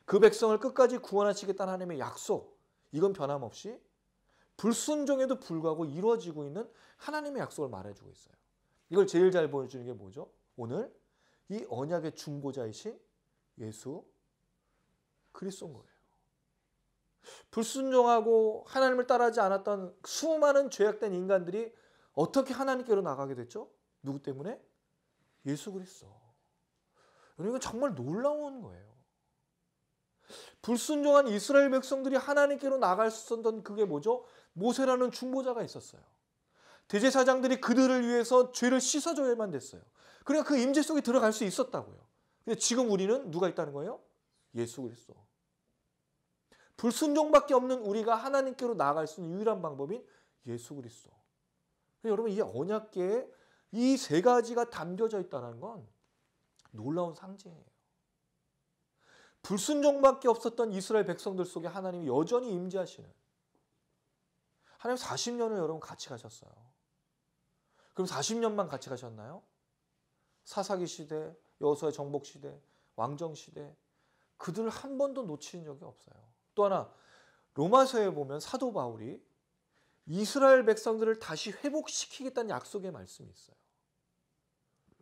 그 백성을 끝까지 구원하시겠다는 하나님의 약속. 이건 변함없이 불순종에도 불구하고 이루어지고 있는 하나님의 약속을 말해주고 있어요. 이걸 제일 잘 보여주는 게 뭐죠? 오늘 이 언약의 중보자이신 예수 그리스도인 거예요. 불순종하고 하나님을 따르지 않았던 수많은 죄악된 인간들이 어떻게 하나님께로 나가게 됐죠? 누구 때문에? 예수 그리스도. 이건 정말 놀라운 거예요. 불순종한 이스라엘 백성들이 하나님께로 나갈 수 있었던 그게 뭐죠? 모세라는 중보자가 있었어요. 대제사장들이 그들을 위해서 죄를 씻어줘야만 됐어요. 그러니까 그 임재 속에 들어갈 수 있었다고요. 근데 지금 우리는 누가 있다는 거예요? 예수 그리스도. 불순종밖에 없는 우리가 하나님께로 나아갈 수 있는 유일한 방법인 예수 그리스도. 여러분 이 언약궤에 이 세 가지가 담겨져 있다는 건 놀라운 상징이에요. 불순종밖에 없었던 이스라엘 백성들 속에 하나님이 여전히 임재하시는 하나님 40년을 여러분 같이 가셨어요. 그럼 40년만 같이 가셨나요? 사사기 시대, 여호수아의 정복 시대, 왕정 시대 그들을 한 번도 놓친 적이 없어요. 또 하나 로마서에 보면 사도 바울이 이스라엘 백성들을 다시 회복시키겠다는 약속의 말씀이 있어요.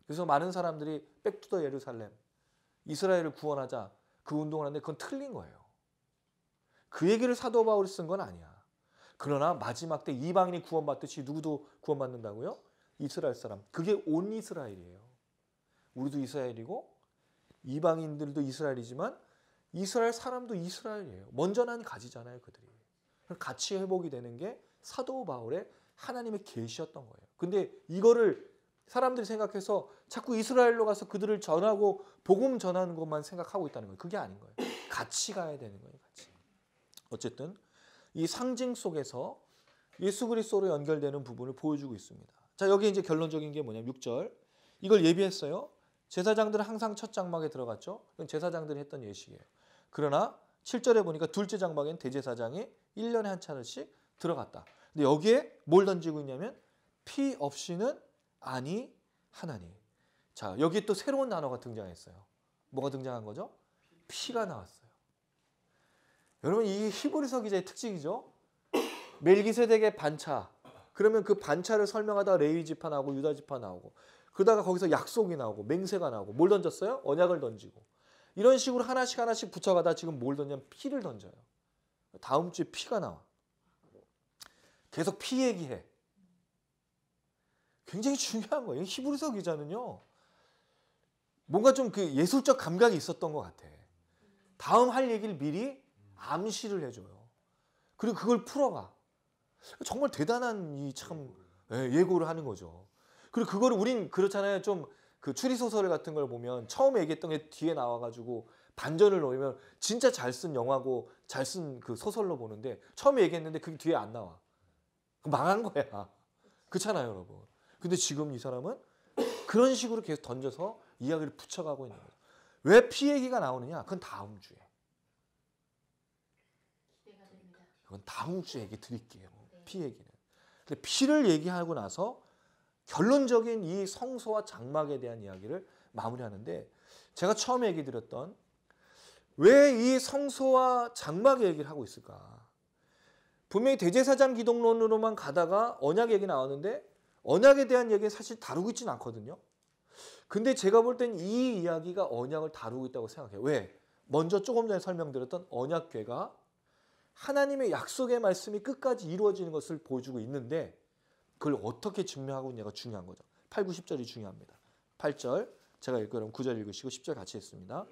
그래서 많은 사람들이 백투더 예루살렘, 이스라엘을 구원하자 그 운동을 하는데 그건 틀린 거예요. 그 얘기를 사도 바울이 쓴 건 아니야. 그러나 마지막 때 이방인이 구원받듯이 누구도 구원받는다고요? 이스라엘 사람. 그게 온 이스라엘이에요. 우리도 이스라엘이고 이방인들도 이스라엘이지만 이스라엘 사람도 이스라엘이에요. 먼저 난 가지잖아요, 그들이. 같이 회복이 되는 게 사도 바울의 하나님의 계시였던 거예요. 근데 이거를 사람들이 생각해서 자꾸 이스라엘로 가서 그들을 전하고 복음 전하는 것만 생각하고 있다는 거예요. 그게 아닌 거예요. 같이 가야 되는 거예요, 같이. 어쨌든 이 상징 속에서 예수 그리스도로 연결되는 부분을 보여주고 있습니다. 자, 여기 이제 결론적인 게 뭐냐면 6절. 이걸 예비했어요. 제사장들은 항상 첫 장막에 들어갔죠. 그건 제사장들이 했던 예식이에요. 그러나 7절에 보니까 둘째 장막엔 대제사장이 1년에 한 차례씩 들어갔다. 근데 여기에 뭘 던지고 있냐면 피 없이는 아니하나니. 자, 여기 또 새로운 단어가 등장했어요. 뭐가 등장한 거죠? 피가 나왔어요. 여러분 이 히브리서 기자의 특징이죠. 멜기세덱의 반차. 그러면 그 반차를 설명하다가 레위 지파 나오고 유다 지파 나오고 그러다가 거기서 약속이 나오고 맹세가 나오고 뭘 던졌어요? 언약을 던지고 이런 식으로 하나씩 하나씩 붙여가다 지금 뭘 던지냐면 피를 던져요. 다음 주에 피가 나와. 계속 피 얘기해. 굉장히 중요한 거예요. 히브리서 기자는요. 뭔가 좀 그 예술적 감각이 있었던 것 같아. 다음 할 얘기를 미리 암시를 해줘요. 그리고 그걸 풀어가. 정말 대단한 이 참 예고를 하는 거죠. 그리고 그거를 우린 그렇잖아요. 좀 그 추리소설 같은 걸 보면 처음에 얘기했던 게 뒤에 나와가지고 반전을 넣으면 진짜 잘 쓴 영화고 잘 쓴 그 소설로 보는데 처음에 얘기했는데 그게 뒤에 안 나와. 망한 거야. 그렇잖아요, 여러분. 근데 지금 이 사람은 그런 식으로 계속 던져서 이야기를 붙여가고 있는 거예요. 왜 피 얘기가 나오느냐? 그건 다음 주에. 그건 다음 주에 얘기 드릴게요. 피 얘기는. 근데 피를 얘기하고 나서 결론적인 이 성소와 장막에 대한 이야기를 마무리하는데 제가 처음에 얘기 드렸던 왜 이 성소와 장막 얘기를 하고 있을까? 분명히 대제사장 기독론으로만 가다가 언약 얘기 나왔는데 언약에 대한 얘기는 사실 다루고 있지는 않거든요. 근데 제가 볼 땐 이 이야기가 언약을 다루고 있다고 생각해요. 왜? 먼저 조금 전에 설명드렸던 언약궤가 하나님의 약속의 말씀이 끝까지 이루어지는 것을 보여주고 있는데 그걸 어떻게 증명하고 있냐가 중요한 거죠. 8, 9, 10절이 중요합니다. 8절 제가 읽으면 9절 읽으시고 10절 같이 했습니다.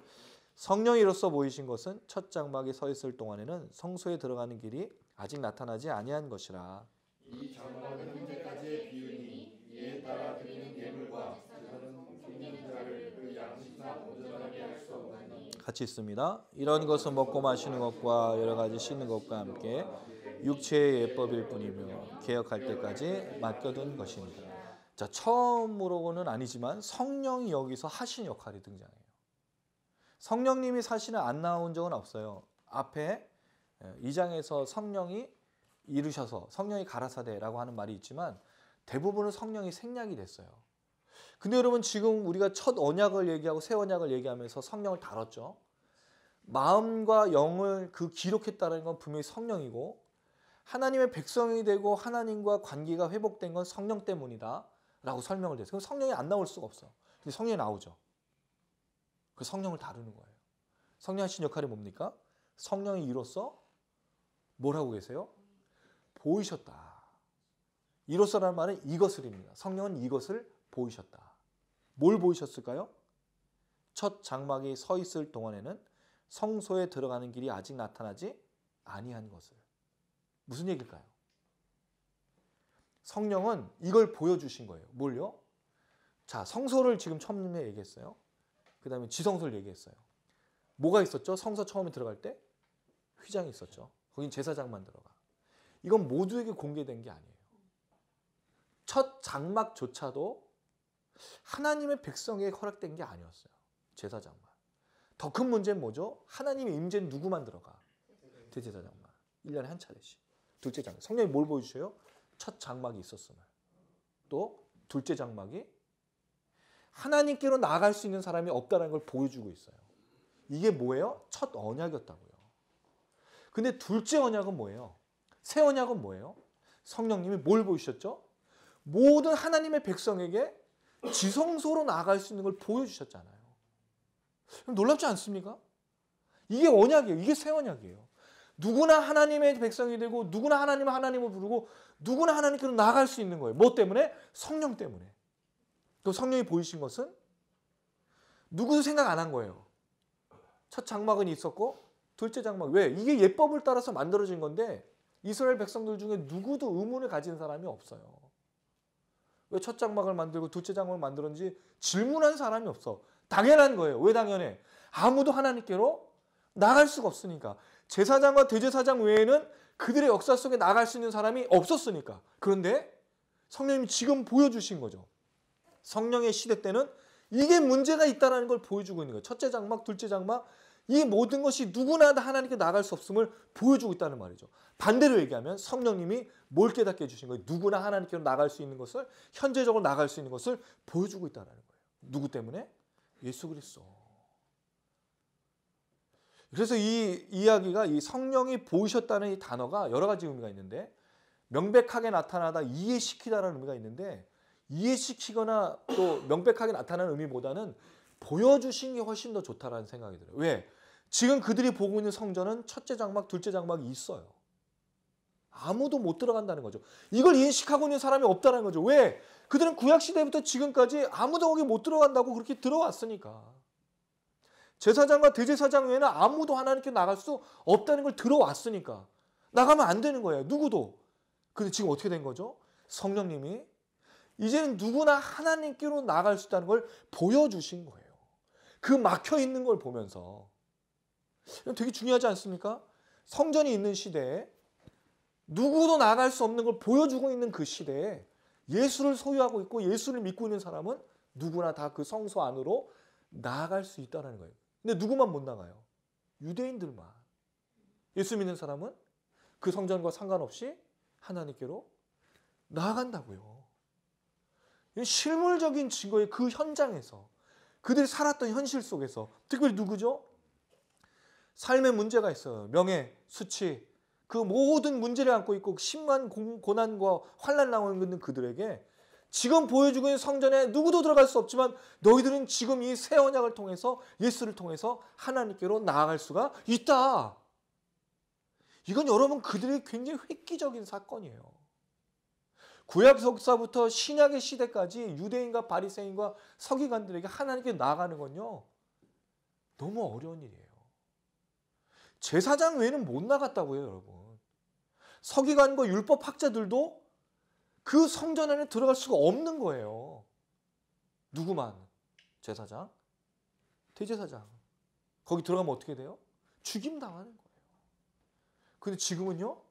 성령이로서 보이신 것은 첫 장막에 서 있을 동안에는 성소에 들어가는 길이 아직 나타나지 아니한 것이라. 이 장막은 현재까지의 비유니 이에 따라 드리는 예물과 제사는 죽는 자를 그 양심상 온전하게 할 수 없는 같이 있습니다. 이런 것은 먹고 마시는 것과 여러 가지 씻는 것과 함께 육체의 예법일 뿐이며 개혁할 때까지 맡겨둔 것입니다. 자, 처음으로는 아니지만 성령이 여기서 하신 역할이 등장해요. 성령님이 사실은 안 나온 적은 없어요. 앞에 2장에서 성령이 이루셔서 성령이 가라사대라고 하는 말이 있지만 대부분은 성령이 생략이 됐어요. 근데 여러분 지금 우리가 첫 언약을 얘기하고 새 언약을 얘기하면서 성령을 다뤘죠. 마음과 영을 그 기록했다는 건 분명히 성령이고 하나님의 백성이 되고 하나님과 관계가 회복된 건 성령 때문이다 라고 설명을 됐어요. 그럼 성령이 안 나올 수가 없어. 근데 성령이 나오죠. 그 성령을 다루는 거예요. 성령 하신 역할이 뭡니까? 성령이 이로써 뭘 하고 계세요? 보이셨다. 이로써라는 말은 이것을입니다. 성령은 이것을 보이셨다. 뭘 보이셨을까요? 첫 장막이 서 있을 동안에는 성소에 들어가는 길이 아직 나타나지 아니한 것을. 무슨 얘기일까요? 성령은 이걸 보여주신 거예요. 뭘요? 자, 성소를 지금 처음에 얘기했어요. 그 다음에 지성소를 얘기했어요. 뭐가 있었죠? 성소 처음에 들어갈 때? 휘장이 있었죠. 거긴 제사장만 들어가. 이건 모두에게 공개된 게 아니에요. 첫 장막조차도 하나님의 백성에게 허락된 게 아니었어요. 제사장만. 더 큰 문제는 뭐죠? 하나님의 임재는 누구만 들어가? 대제사장만. 1년에 한 차례씩. 둘째 장막. 성령이 뭘 보여주셔요? 첫 장막이 있었음을. 또 둘째 장막이 하나님께로 나아갈 수 있는 사람이 없다는 걸 보여주고 있어요. 이게 뭐예요? 첫 언약이었다고요. 근데 둘째 언약은 뭐예요? 새 언약은 뭐예요? 성령님이 뭘 보이셨죠? 모든 하나님의 백성에게 지성소로 나아갈 수 있는 걸 보여주셨잖아요. 놀랍지 않습니까? 이게 언약이에요. 이게 새 언약이에요. 누구나 하나님의 백성이 되고 누구나 하나님을 부르고 누구나 하나님께로 나아갈 수 있는 거예요. 뭐 때문에? 성령 때문에. 또 성령이 보이신 것은 누구도 생각 안 한 거예요. 첫 장막은 있었고 둘째 장막. 왜? 이게 예법을 따라서 만들어진 건데 이스라엘 백성들 중에 누구도 의문을 가진 사람이 없어요. 왜 첫 장막을 만들고 둘째 장막을 만들었는지 질문한 사람이 없어. 당연한 거예요. 왜 당연해? 아무도 하나님께로 나갈 수가 없으니까. 제사장과 대제사장 외에는 그들의 역사 속에 나갈 수 있는 사람이 없었으니까. 그런데 성령님이 지금 보여주신 거죠. 성령의 시대 때는 이게 문제가 있다는 걸 보여주고 있는 거예요. 첫째 장막, 둘째 장막, 이 모든 것이 누구나 다 하나님께 나갈 수 없음을 보여주고 있다는 말이죠. 반대로 얘기하면 성령님이 뭘 깨닫게 해주신 거예요? 누구나 하나님께로 나갈 수 있는 것을, 현재적으로 나갈 수 있는 것을 보여주고 있다는 거예요. 누구 때문에? 예수 그리스도. 그래서 이 이야기가 이 성령이 보이셨다는 이 단어가 여러 가지 의미가 있는데 명백하게 나타나다, 이해시키다라는 의미가 있는데 이해시키거나 또 명백하게 나타나는 의미보다는 보여주신 게 훨씬 더 좋다라는 생각이 들어요. 왜? 지금 그들이 보고 있는 성전은 첫째 장막, 둘째 장막이 있어요. 아무도 못 들어간다는 거죠. 이걸 인식하고 있는 사람이 없다는 거죠. 왜? 그들은 구약시대부터 지금까지 아무도 거기 못 들어간다고 그렇게 들어왔으니까. 제사장과 대제사장 외에는 아무도 하나님께 나갈 수 없다는 걸 들어왔으니까. 나가면 안 되는 거예요. 누구도. 근데 지금 어떻게 된 거죠? 성령님이 이제는 누구나 하나님께로 나갈 수 있다는 걸 보여주신 거예요. 그 막혀있는 걸 보면서. 되게 중요하지 않습니까? 성전이 있는 시대에 누구도 나갈 수 없는 걸 보여주고 있는 그 시대에 예수를 소유하고 있고 예수를 믿고 있는 사람은 누구나 다 그 성소 안으로 나아갈 수 있다는 거예요. 근데 누구만 못 나가요? 유대인들만. 예수 믿는 사람은 그 성전과 상관없이 하나님께로 나아간다고요. 실물적인 증거의 그 현장에서 그들이 살았던 현실 속에서 특별히 누구죠? 삶의 문제가 있어요. 명예, 수치, 그 모든 문제를 안고 있고 심한 고난과 환난 나오고 있는 그들에게 지금 보여주고 있는 성전에 누구도 들어갈 수 없지만 너희들은 지금 이 새 언약을 통해서 예수를 통해서 하나님께로 나아갈 수가 있다. 이건 여러분 그들의 굉장히 획기적인 사건이에요. 구약 역사부터 신약의 시대까지 유대인과 바리새인과 서기관들에게 하나님께 나아가는 건요. 너무 어려운 일이에요. 제사장 외에는 못 나갔다고요, 여러분. 서기관과 율법학자들도 그 성전 안에 들어갈 수가 없는 거예요. 누구만? 제사장, 대제사장. 거기 들어가면 어떻게 돼요? 죽임 당하는 거예요. 근데 지금은요,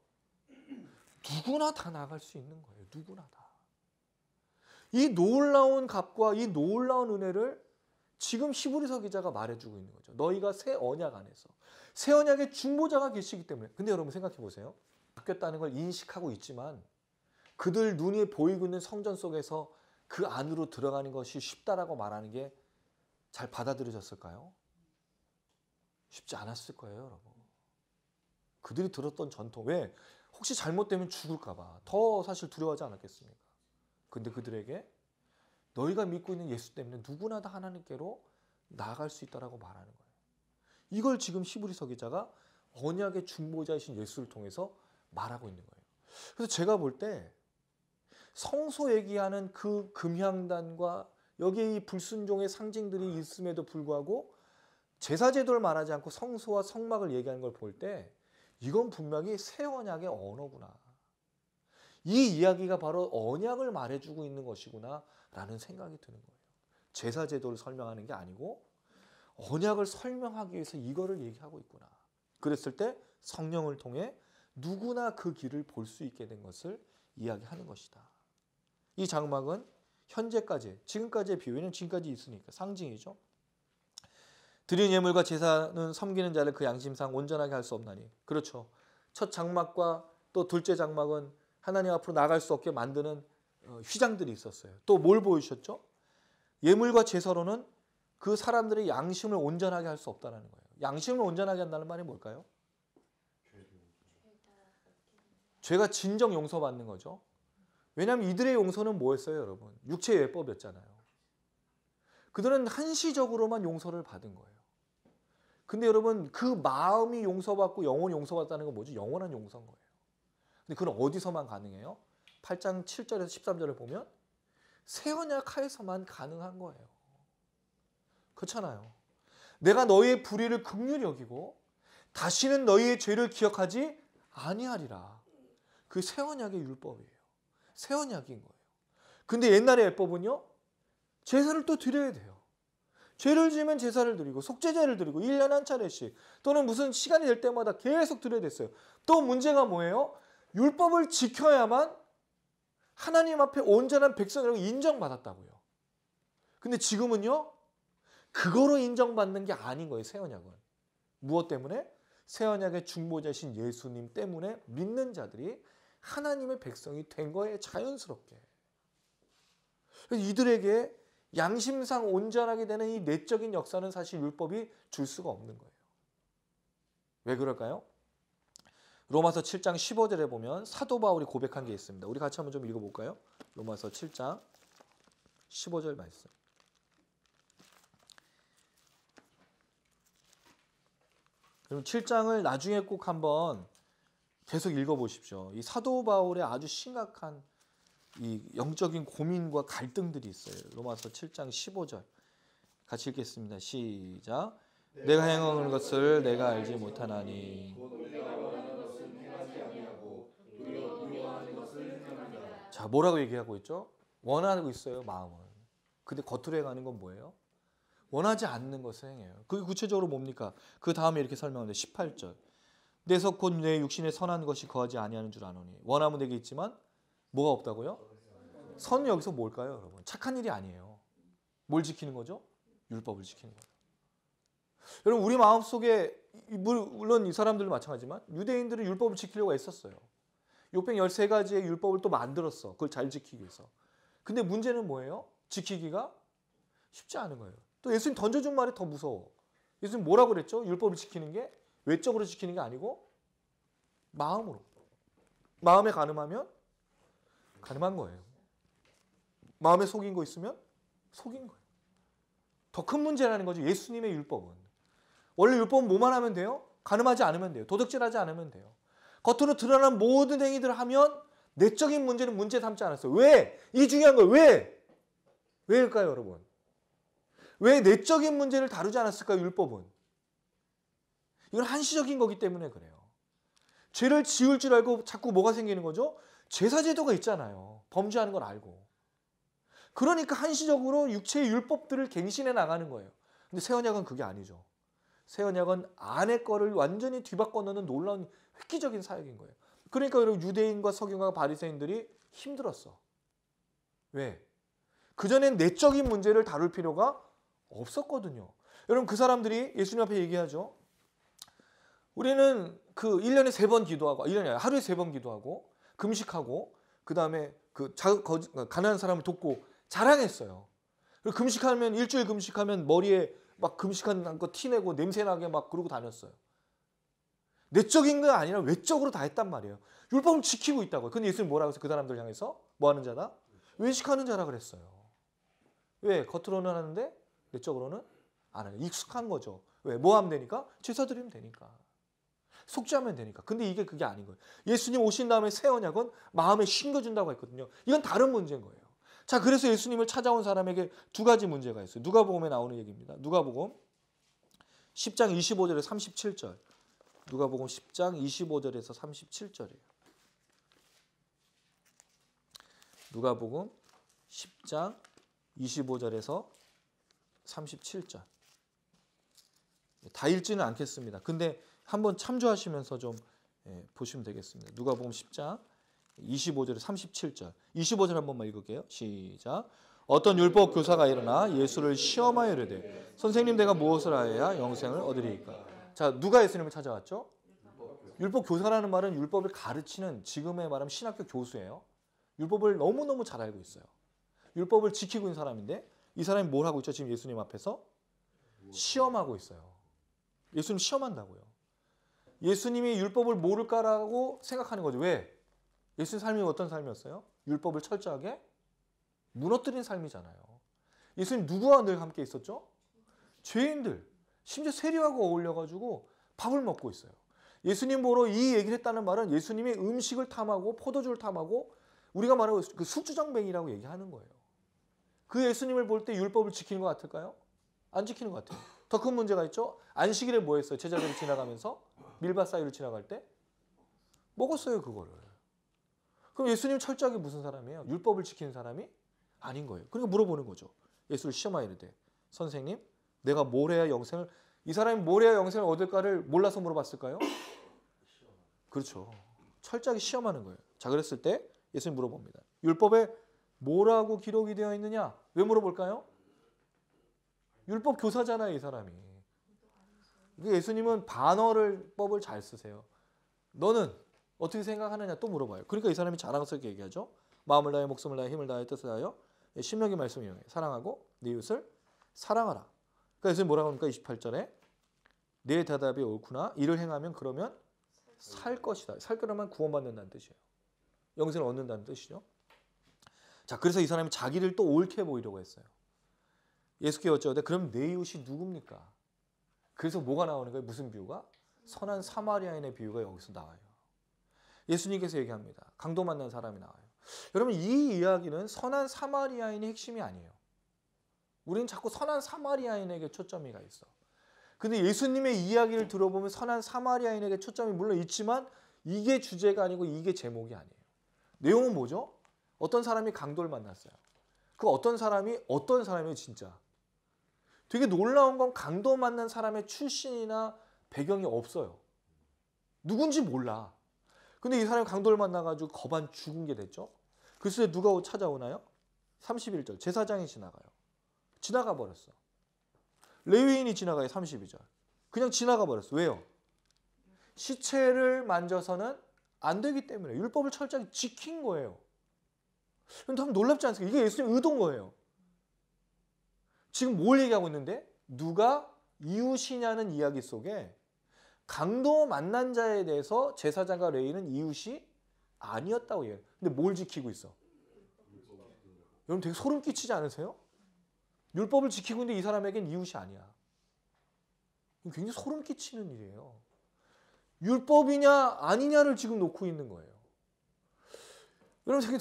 누구나 다 나갈 수 있는 거예요. 누구나 다. 이 놀라운 값과 이 놀라운 은혜를 지금 히브리서 기자가 말해주고 있는 거죠. 너희가 새 언약 안에서, 새 언약의 중보자가 계시기 때문에. 근데 여러분 생각해 보세요. 바뀌었다는 걸 인식하고 있지만 그들 눈이 보이고 있는 성전 속에서 그 안으로 들어가는 것이 쉽다라고 말하는 게 잘 받아들여졌을까요? 쉽지 않았을 거예요, 여러분. 그들이 들었던 전통, 왜? 혹시 잘못되면 죽을까 봐 더 사실 두려워하지 않았겠습니까? 근데 그들에게 너희가 믿고 있는 예수 때문에 누구나 다 하나님께로 나아갈 수 있다라고 말하는 거예요. 이걸 지금 히브리서 기자가 언약의 중보자이신 예수를 통해서 말하고 있는 거예요. 그래서 제가 볼 때 성소 얘기하는 그 금향단과 여기에 이 불순종의 상징들이 있음에도 불구하고 제사제도를 말하지 않고 성소와 성막을 얘기하는 걸 볼 때 이건 분명히 새 언약의 언어구나. 이 이야기가 바로 언약을 말해주고 있는 것이구나 라는 생각이 드는 거예요. 제사제도를 설명하는 게 아니고 언약을 설명하기 위해서 이거를 얘기하고 있구나. 그랬을 때 성령을 통해 누구나 그 길을 볼 수 있게 된 것을 이야기하는 것이다. 이 장막은 현재까지, 지금까지의 비유는 지금까지 있으니까 상징이죠. 드린 예물과 제사는 섬기는 자를 그 양심상 온전하게 할 수 없나니. 그렇죠. 첫 장막과 또 둘째 장막은 하나님 앞으로 나갈 수 없게 만드는 휘장들이 있었어요. 또 뭘 보여주셨죠? 예물과 제사로는 그 사람들의 양심을 온전하게 할 수 없다는 거예요. 양심을 온전하게 한다는 말이 뭘까요? 죄가 진정 용서받는 거죠. 왜냐하면 이들의 용서는 뭐였어요, 여러분? 육체의 예법이었잖아요. 그들은 한시적으로만 용서를 받은 거예요. 근데 여러분, 그 마음이 용서받고 영혼이 용서받았다는 건 뭐죠? 영원한 용서인 거예요. 근데 그건 어디서만 가능해요? 8장 7절에서 13절을 보면 새 언약 하에서만 가능한 거예요. 그렇잖아요. 내가 너희의 불의를 긍휼히 여기고 다시는 너희의 죄를 기억하지 아니하리라. 그 새 언약의 율법이에요. 새 언약인 거예요. 근데 옛날의 율법은요, 제사를 또 드려야 돼요. 죄를 지으면 제사를 드리고 속죄제를 드리고 1년에 한 차례씩 또는 무슨 시간이 될 때마다 계속 드려야 됐어요. 또 문제가 뭐예요? 율법을 지켜야만 하나님 앞에 온전한 백성이라고 인정받았다고요. 근데 지금은요, 그거로 인정받는 게 아닌 거예요, 새 언약은. 무엇 때문에? 새 언약의 중보자신 예수님 때문에 믿는 자들이 하나님의 백성이 된 거예요, 자연스럽게. 이들에게 양심상 온전하게 되는 이 내적인 역사는 사실 율법이 줄 수가 없는 거예요. 왜 그럴까요? 로마서 7장 15절에 보면 사도 바울이 고백한 게 있습니다. 우리 같이 한번 좀 읽어볼까요? 로마서 7장 15절 말씀. 그럼 7장을 나중에 꼭 한번 계속 읽어보십시오. 이 사도 바울의 아주 심각한 이 영적인 고민과 갈등들이 있어요. 로마서 7장 15절 같이 읽겠습니다. 시작. 내가 행하는 것을 내가 알지 못하나니. 자, 뭐라고 얘기하고 있죠? 원하고 있어요, 마음은. 근데 겉으로 행하는 건 뭐예요? 원하지 않는 것을 행해요. 그게 구체적으로 뭡니까? 그 다음에 이렇게 설명하는데 18절. 내서 곧 내 육신에 선한 것이 거하지 아니하는 줄 아노니. 원하면 내게 있지만 뭐가 없다고요? 선은 여기서 뭘까요, 여러분? 착한 일이 아니에요. 뭘 지키는 거죠? 율법을 지키는 거예요. 여러분, 우리 마음속에 물론 이 사람들도 마찬가지지만 유대인들은 율법을 지키려고 애썼어요. 613가지의 율법을 또 만들었어. 그걸 잘 지키기 위해서. 근데 문제는 뭐예요? 지키기가 쉽지 않은 거예요. 또 예수님 던져준 말이 더 무서워. 예수님 뭐라고 그랬죠? 율법을 지키는 게 외적으로 지키는 게 아니고 마음으로. 마음에 가늠하면 가늠한 거예요. 마음에 속인 거 있으면 속인 거예요. 더 큰 문제라는 거죠. 예수님의 율법은. 원래 율법은 뭐만 하면 돼요? 가늠하지 않으면 돼요. 도둑질하지 않으면 돼요. 겉으로 드러난 모든 행위들을 하면 내적인 문제는 문제 삼지 않았어요. 왜? 이 중요한 거예요. 왜? 왜일까요, 여러분? 왜 내적인 문제를 다루지 않았을까요, 율법은? 이건 한시적인 거기 때문에 그래요. 죄를 지을 줄 알고 자꾸 뭐가 생기는 거죠? 제사제도가 있잖아요. 범죄하는 걸 알고. 그러니까 한시적으로 육체의 율법들을 갱신해 나가는 거예요. 근데 새 언약은 그게 아니죠. 새 언약은 안의 거를 완전히 뒤바꿔 놓는 놀라운 획기적인 사역인 거예요. 그러니까 여러분 유대인과 서기관과 바리새인들이 힘들었어. 왜? 그전엔 내적인 문제를 다룰 필요가 없었거든요. 여러분 그 사람들이 예수님 앞에 얘기하죠. 우리는 그 1년에 3번 기도하고 1년이 아니라 하루에 3번 기도하고 금식하고 그다음에 가난한 사람을 돕고 자랑했어요. 그리고 금식하면 일주일 금식하면 머리에 막 금식한 거 티내고 냄새나게 막 그러고 다녔어요. 내적인 게 아니라 외적으로 다 했단 말이에요. 율법을 지키고 있다고요. 근데 예수님 뭐라고 했어요? 그 사람들 향해서 뭐 하는 자다? 외식하는 자라 그랬어요. 왜? 겉으로는 하는데 내적으로는 안 해요. 익숙한 거죠. 왜? 뭐 하면 되니까? 제사 드리면 되니까. 속죄하면 되니까. 근데 이게 그게 아닌 거예요. 예수님 오신 다음에 새 언약은 마음에 심겨준다고 했거든요. 이건 다른 문제인 거예요. 자, 그래서 예수님을 찾아온 사람에게 2가지 문제가 있어요. 누가복음에 나오는 얘기입니다. 누가복음 10장 25절에 37절. 누가복음 10장 25절에서 37절이에요. 누가복음 10장 25절에서 37절. 다 읽지는 않겠습니다. 근데 한번 참조하시면서 좀 보시면 되겠습니다. 누가복음 10장 25절에 37절. 25절 한 번만 읽을게요. 시작. 어떤 율법 교사가 일어나 예수를 시험하여 이르되 선생님 내가 무엇을 하여야 영생을 얻으리이까. 자, 누가 예수님을 찾아왔죠? 율법 교사라는 말은 율법을 가르치는 지금의 말하면 신학교 교수예요. 율법을 너무너무 잘 알고 있어요. 율법을 지키고 있는 사람인데 이 사람이 뭘 하고 있죠? 지금 예수님 앞에서 시험하고 있어요. 예수님 시험한다고요. 예수님이 율법을 모를까라고 생각하는 거죠. 왜? 예수님 삶이 어떤 삶이었어요? 율법을 철저하게 무너뜨린 삶이잖아요. 예수님 누구와 늘 함께 있었죠? 죄인들, 심지어 세리하고 어울려가지고 밥을 먹고 있어요. 예수님 보러 이 얘기를 했다는 말은 예수님이 음식을 탐하고 포도주를 탐하고 우리가 말하고 그 술주정뱅이라고 얘기하는 거예요. 그 예수님을 볼 때 율법을 지키는 것 같을까요? 안 지키는 것 같아요. 더 큰 문제가 있죠. 안식일에 뭐 했어요? 제자들이 지나가면서 밀밭 사이를 지나갈 때 먹었어요, 그거를. 그럼 예수님 철저하게 무슨 사람이에요? 율법을 지키는 사람이 아닌 거예요. 그러니까 물어보는 거죠. 예수를 시험하여 이르되 선생님, 내가 뭘 해야 영생을, 이 사람이 뭘 해야 영생을 얻을까를 몰라서 물어봤을까요? 그렇죠. 철저하게 시험하는 거예요. 자, 그랬을 때 예수님 물어봅니다. 율법에 뭐라고 기록이 되어 있느냐? 왜 물어볼까요? 율법 교사잖아요, 이 사람이. 예수님은 법을 잘 쓰세요. 너는 어떻게 생각하느냐 또 물어봐요. 그러니까 이 사람이 자랑스럽게 얘기하죠. 마음을 다해 목숨을 다해 힘을 다해 뜻을 다하여 신명기 말씀 이용해 사랑하고 네 이웃을 사랑하라. 그러니까 예수님 뭐라고 합니까? 28절에 내 대답이 옳구나. 이를 행하면 그러면 살 것이다. 살 거라면 구원받는다는 뜻이에요. 영생을 얻는다는 뜻이죠. 자, 그래서 이 사람이 자기를 또 옳게 보이려고 했어요. 예수께 여쭤되 그럼 내 이웃이 누굽니까? 그래서 뭐가 나오는 거예요? 무슨 비유가? 선한 사마리아인의 비유가 여기서 나와요. 예수님께서 얘기합니다. 강도 만난 사람이 나와요. 여러분 이 이야기는 선한 사마리아인의 핵심이 아니에요. 우리는 자꾸 선한 사마리아인에게 초점이 가 있어. 근데 예수님의 이야기를 들어보면 선한 사마리아인에게 초점이 물론 있지만 이게 주제가 아니고 이게 제목이 아니에요. 내용은 뭐죠? 어떤 사람이 강도를 만났어요. 그 어떤 사람이에요 진짜. 되게 놀라운 건 강도 만난 사람의 출신이나 배경이 없어요. 누군지 몰라. 근데 이 사람이 강도를 만나가지고 거반 죽은 게 됐죠. 그래서 누가 찾아오나요? 31절 제사장이 지나가요. 지나가 버렸어. 레위인이 지나가요. 32절. 그냥 지나가 버렸어. 왜요? 시체를 만져서는 안 되기 때문에 율법을 철저히 지킨 거예요. 근데 한번 놀랍지 않습니까? 이게 예수님 의도인 거예요. 지금 뭘 얘기하고 있는데 누가 이웃이냐는 이야기 속에 강도 만난 자에 대해서 제사장과 레위인은 이웃이 아니었다고 얘기해요. 근데 뭘 지키고 있어? 여러분 되게 소름 끼치지 않으세요? 율법을 지키고 있는데 이 사람에겐 이웃이 아니야. 굉장히 소름 끼치는 일이에요. 율법이냐 아니냐를 지금 놓고 있는 거예요. 여러분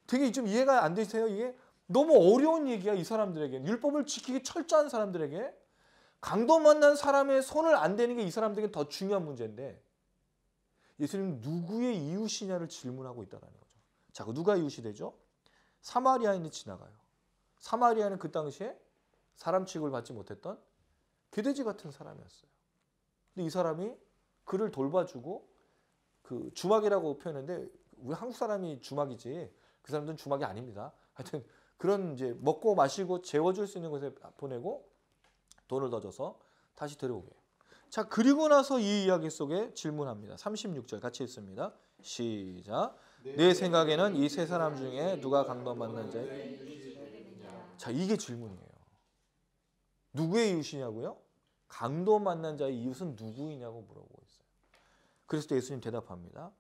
되게 좀 이해가 안 되세요? 이게 너무 어려운 얘기야 이 사람들에게. 율법을 지키기 철저한 사람들에게 강도 만난 사람의 손을 안 대는 게 이 사람들에게 더 중요한 문제인데 예수님은 누구의 이웃이냐를 질문하고 있다는 거죠. 자, 누가 이웃이 되죠? 사마리아인이 지나가요. 사마리아는 그 당시에 사람 취급을 받지 못했던 개돼지 같은 사람이었어요. 근데 이 사람이 그를 돌봐주고 그 주막이라고 표현했는데 우리 한국 사람이 주막이지 그 사람들은 주막이 아닙니다. 하여튼 그런 이제 먹고 마시고 재워줄 수 있는 곳에 보내고 돈을 더 줘서 다시 데려오게 해요. 자, 그리고 나서 이 이야기 속에 질문합니다. 36절 같이 읽습니다. 시작. 내 생각에는 이 세 사람 중에 누가 강도만난 자의 자, 이게 질문이에요. 누구의 이웃이냐고요? 강도 만난 자의 이웃은 누구이냐고 물어보고 있어요. 그래서 또 예수님 대답합니다.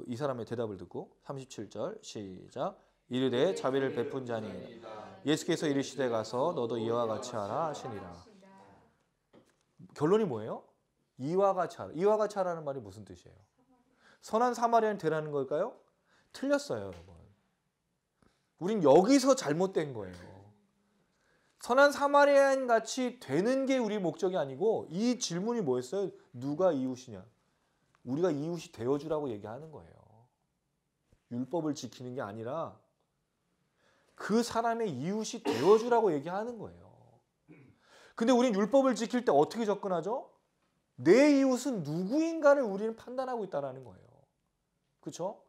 이 사람의 대답을 듣고 37절 시작. 이르되 자비를 베푼 자니 예수께서 이르시되 가서 너도 이와 같이 하라 하시니라. 결론이 뭐예요? 이와 같이 하라. 이와 같이 하라는 말이 무슨 뜻이에요? 선한 사마리아인 되라는 걸까요? 틀렸어요, 여러분. 우린 여기서 잘못된 거예요. 선한 사마리아인 같이 되는 게 우리 목적이 아니고 이 질문이 뭐였어요? 누가 이웃이냐? 우리가 이웃이 되어주라고 얘기하는 거예요. 율법을 지키는 게 아니라 그 사람의 이웃이 되어주라고 얘기하는 거예요. 근데 우린 율법을 지킬 때 어떻게 접근하죠? 내 이웃은 누구인가를 우리는 판단하고 있다는 거예요. 그렇죠?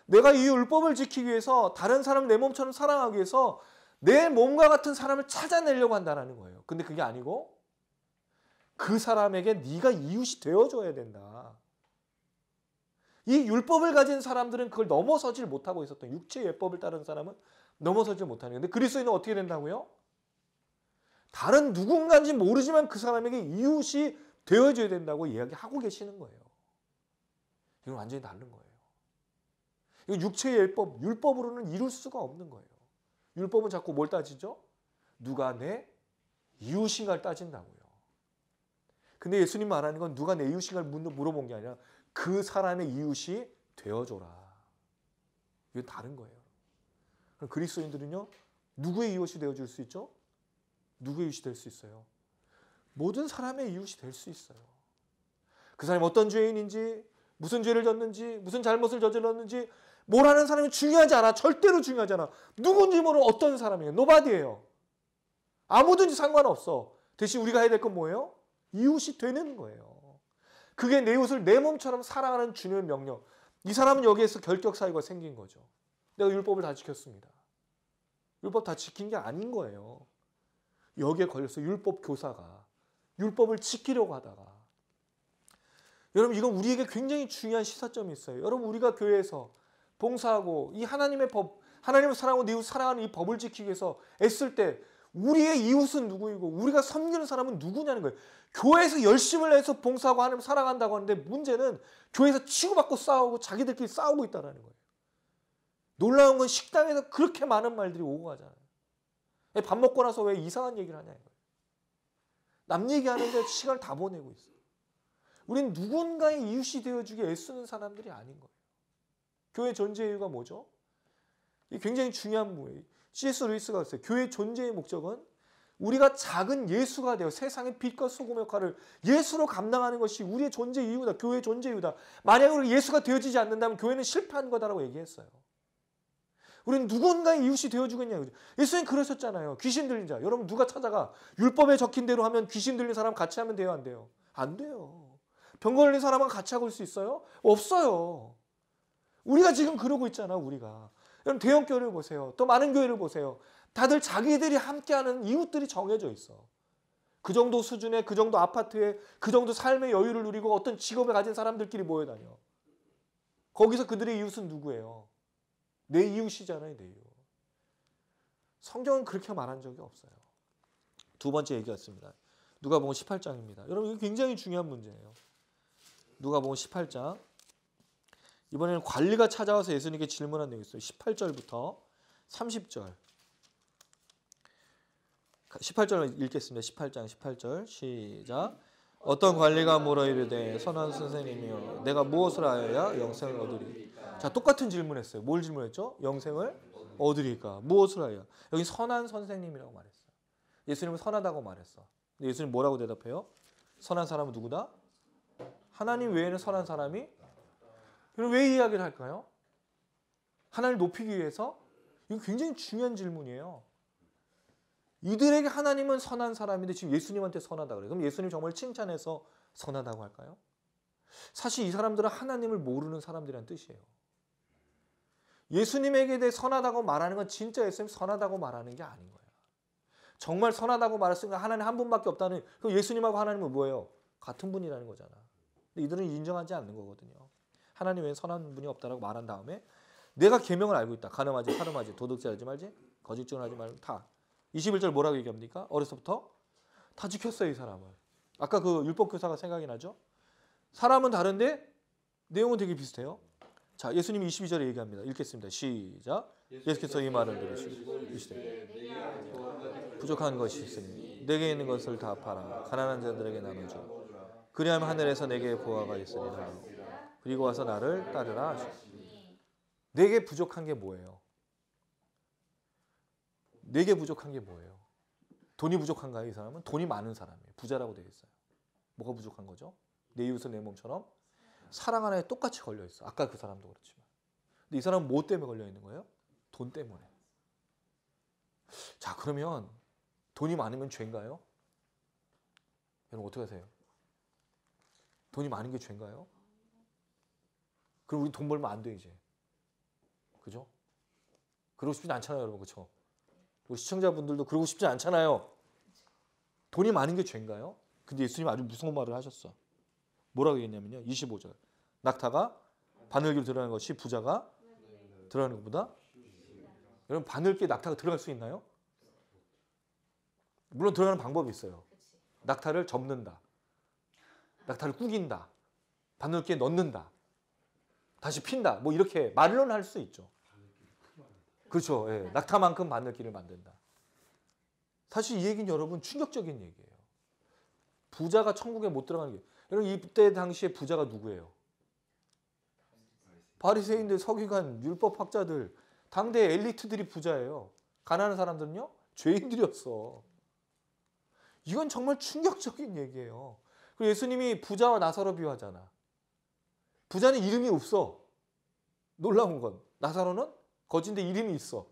내가 이 율법을 지키기 위해서 다른 사람을 내 몸처럼 사랑하기 위해서 내 몸과 같은 사람을 찾아내려고 한다는 거예요. 근데 그게 아니고 그 사람에게 네가 이웃이 되어줘야 된다. 이 율법을 가진 사람들은 그걸 넘어서질 못하고 있었던 육체의 예법을 따르는 사람은 넘어서질 못하는 건데 그리스도인은 어떻게 된다고요? 다른 누군가인지 모르지만 그 사람에게 이웃이 되어줘야 된다고 이야기하고 계시는 거예요. 이건 완전히 다른 거예요. 이건 육체의 예법, 율법으로는 이룰 수가 없는 거예요. 율법은 자꾸 뭘 따지죠? 누가 내 이웃인가를 따진다고요. 근데 예수님 말하는 건 누가 내 이웃인가를 물어본 게 아니라 그 사람의 이웃이 되어줘라. 이건 다른 거예요. 그럼 그리스도인들은요, 누구의 이웃이 되어줄 수 있죠? 누구의 이웃이 될 수 있어요? 모든 사람의 이웃이 될 수 있어요. 그 사람이 어떤 죄인인지, 무슨 죄를 졌는지, 무슨 잘못을 저질렀는지 뭘 하는 사람이 중요하지 않아. 절대로 중요하지 않아. 누군지 모르는 어떤 사람이에요. 노바디예요. 아무든지 상관없어. 대신 우리가 해야 될 건 뭐예요? 이웃이 되는 거예요. 그게 내 이웃을 내 몸처럼 사랑하는 주님의 명령. 이 사람은 여기에서 결격 사유가 생긴 거죠. 내가 율법을 다 지켰습니다. 율법 다 지킨 게 아닌 거예요. 여기에 걸려서 율법 교사가 율법을 지키려고 하다가 여러분 이건 우리에게 굉장히 중요한 시사점이 있어요. 여러분 우리가 교회에서 봉사하고 이 하나님의 법, 하나님을 사랑하고 내 이웃 사랑하는 이 법을 지키기 위해서 애쓸 때 우리의 이웃은 누구이고 우리가 섬기는 사람은 누구냐는 거예요. 교회에서 열심을 내서 봉사하고 하나님 사랑한다고 하는데 문제는 교회에서 치고받고 싸우고 자기들끼리 싸우고 있다는 거예요. 놀라운 건 식당에서 그렇게 많은 말들이 오고 가잖아요. 밥 먹고 나서 왜 이상한 얘기를 하냐 이거예요. 남 얘기하는데 시간을 다 보내고 있어요. 우린 누군가의 이웃이 되어주기 애쓰는 사람들이 아닌 거예요. 교회 존재 이유가 뭐죠? 이게 굉장히 중요한 거예요. C.S. 루이스가 했어요. 교회 존재의 목적은 우리가 작은 예수가 되어 세상의 빛과 소금 역할을 예수로 감당하는 것이 우리의 존재 이유다. 교회의 존재 이유다. 만약에 우리가 예수가 되어지지 않는다면 교회는 실패한 거다라고 얘기했어요. 우리는 누군가의 이웃이 되어주겠냐고. 예수님 그러셨잖아요. 귀신 들린 자. 여러분 누가 찾아가 율법에 적힌 대로 하면 귀신 들린 사람 같이 하면 돼요? 안 돼요? 안 돼요. 병 걸린 사람은 같이 하고 올 수 있어요? 없어요. 우리가 지금 그러고 있잖아. 우리가. 여러분 대형 교회를 보세요. 또 많은 교회를 보세요. 다들 자기들이 함께하는 이웃들이 정해져 있어. 그 정도 수준에 그 정도 아파트에 그 정도 삶의 여유를 누리고 어떤 직업을 가진 사람들끼리 모여다녀. 거기서 그들의 이웃은 누구예요? 내 이웃이잖아요. 내 이웃. 성경은 그렇게 말한 적이 없어요. 두 번째 얘기였습니다. 누가복음 18장입니다. 여러분 이거 굉장히 중요한 문제예요. 누가복음 18장. 이번에는 관리가 찾아와서 예수님께 질문한 내용이 있어요. 18절부터 30절. 18절 읽겠습니다. 18장 18절 시작. 어떤 관리가 물어 이르되 선한 선생님이여 내가 무엇을 하여야 영생을 얻으리까. 자, 똑같은 질문했어요. 뭘 질문했죠? 영생을 얻으리까. 무엇을 하여야. 여기 선한 선생님이라고 말했어요. 예수님은 선하다고 말했어. 근데 예수님 뭐라고 대답해요? 선한 사람은 누구다? 하나님 외에는 선한 사람이? 그럼 왜 이야기를 할까요? 하나님을 높이기 위해서? 이거 굉장히 중요한 질문이에요. 이들에게 하나님은 선한 사람인데 지금 예수님한테 선하다 그래요. 그럼 예수님 정말 칭찬해서 선하다고 할까요? 사실 이 사람들은 하나님을 모르는 사람들이란 뜻이에요. 예수님에게 대해 선하다고 말하는 건 진짜 예수님 선하다고 말하는 게 아닌 거예요. 정말 선하다고 말했으니까 하나님 한 분밖에 없다는, 그럼 예수님하고 하나님은 뭐예요? 같은 분이라는 거잖아. 근데 이들은 인정하지 않는 거거든요. 하나님 외에 선한 분이 없다라고 말한 다음에 내가 계명을 알고 있다. 간음하지, 살음하지, 도둑질하지 말지, 거짓 증언하지 말고 다. 21절 뭐라고 얘기합니까? 어려서부터 다 지켰어요, 이 사람을. 아까 그 율법 교사가 생각이 나죠? 사람은 다른데 내용은 되게 비슷해요. 자, 예수님이 22절에 얘기합니다. 읽겠습니다. 시작. 예수께서 이 말을 들으시고 이르시되 부족한 것이 있으니 내게 있는 것을 다 팔아 가난한 자들에게 나눠줘. 그리하면 하늘에서 내게 보화가 있으리라. 그리고 와서 나를 따르라 하시니. 내게 부족한 게 뭐예요? 내게 부족한 게 뭐예요? 돈이 부족한가요? 이 사람은 돈이 많은 사람이에요. 부자라고 되어 있어요. 뭐가 부족한 거죠? 내 이웃은 내 몸처럼 사랑 하나에 똑같이 걸려 있어. 아까 그 사람도 그렇지만. 근데 이 사람은 뭐 때문에 걸려 있는 거예요? 돈 때문에. 자, 그러면 돈이 많으면 죄인가요? 여러분 어떻게 하세요? 돈이 많은 게 죄인가요? 그럼 우리 돈 벌면 안 돼 이제. 그죠? 그러고 싶지 않잖아요, 여러분. 그렇죠? 우리 시청자분들도 그러고 싶지 않잖아요. 돈이 많은 게 죄인가요? 근데 예수님이 아주 무서운 말을 하셨어. 뭐라고 얘기했냐면요. 25절. 낙타가 바늘기로 들어가는 것이 부자가 들어가는 것보다. 여러분 바늘기에 낙타가 들어갈 수 있나요? 물론 들어가는 방법이 있어요. 낙타를 접는다. 낙타를 꾸긴다. 바늘기에 넣는다. 다시 핀다. 뭐 이렇게 말로는 할 수 있죠. 그렇죠. 예. 낙타만큼 바늘기를 만든다. 사실 이 얘기는 여러분 충격적인 얘기예요. 부자가 천국에 못 들어가는 게. 여러분 이때 당시에 부자가 누구예요? 바리새인들, 서기관, 율법학자들, 당대 엘리트들이 부자예요. 가난한 사람들은요? 죄인들이었어. 이건 정말 충격적인 얘기예요. 그리고 예수님이 부자와 나사로 비유하잖아. 부자는 이름이 없어. 놀라운 건. 나사로는 거지인데 이름이 있어.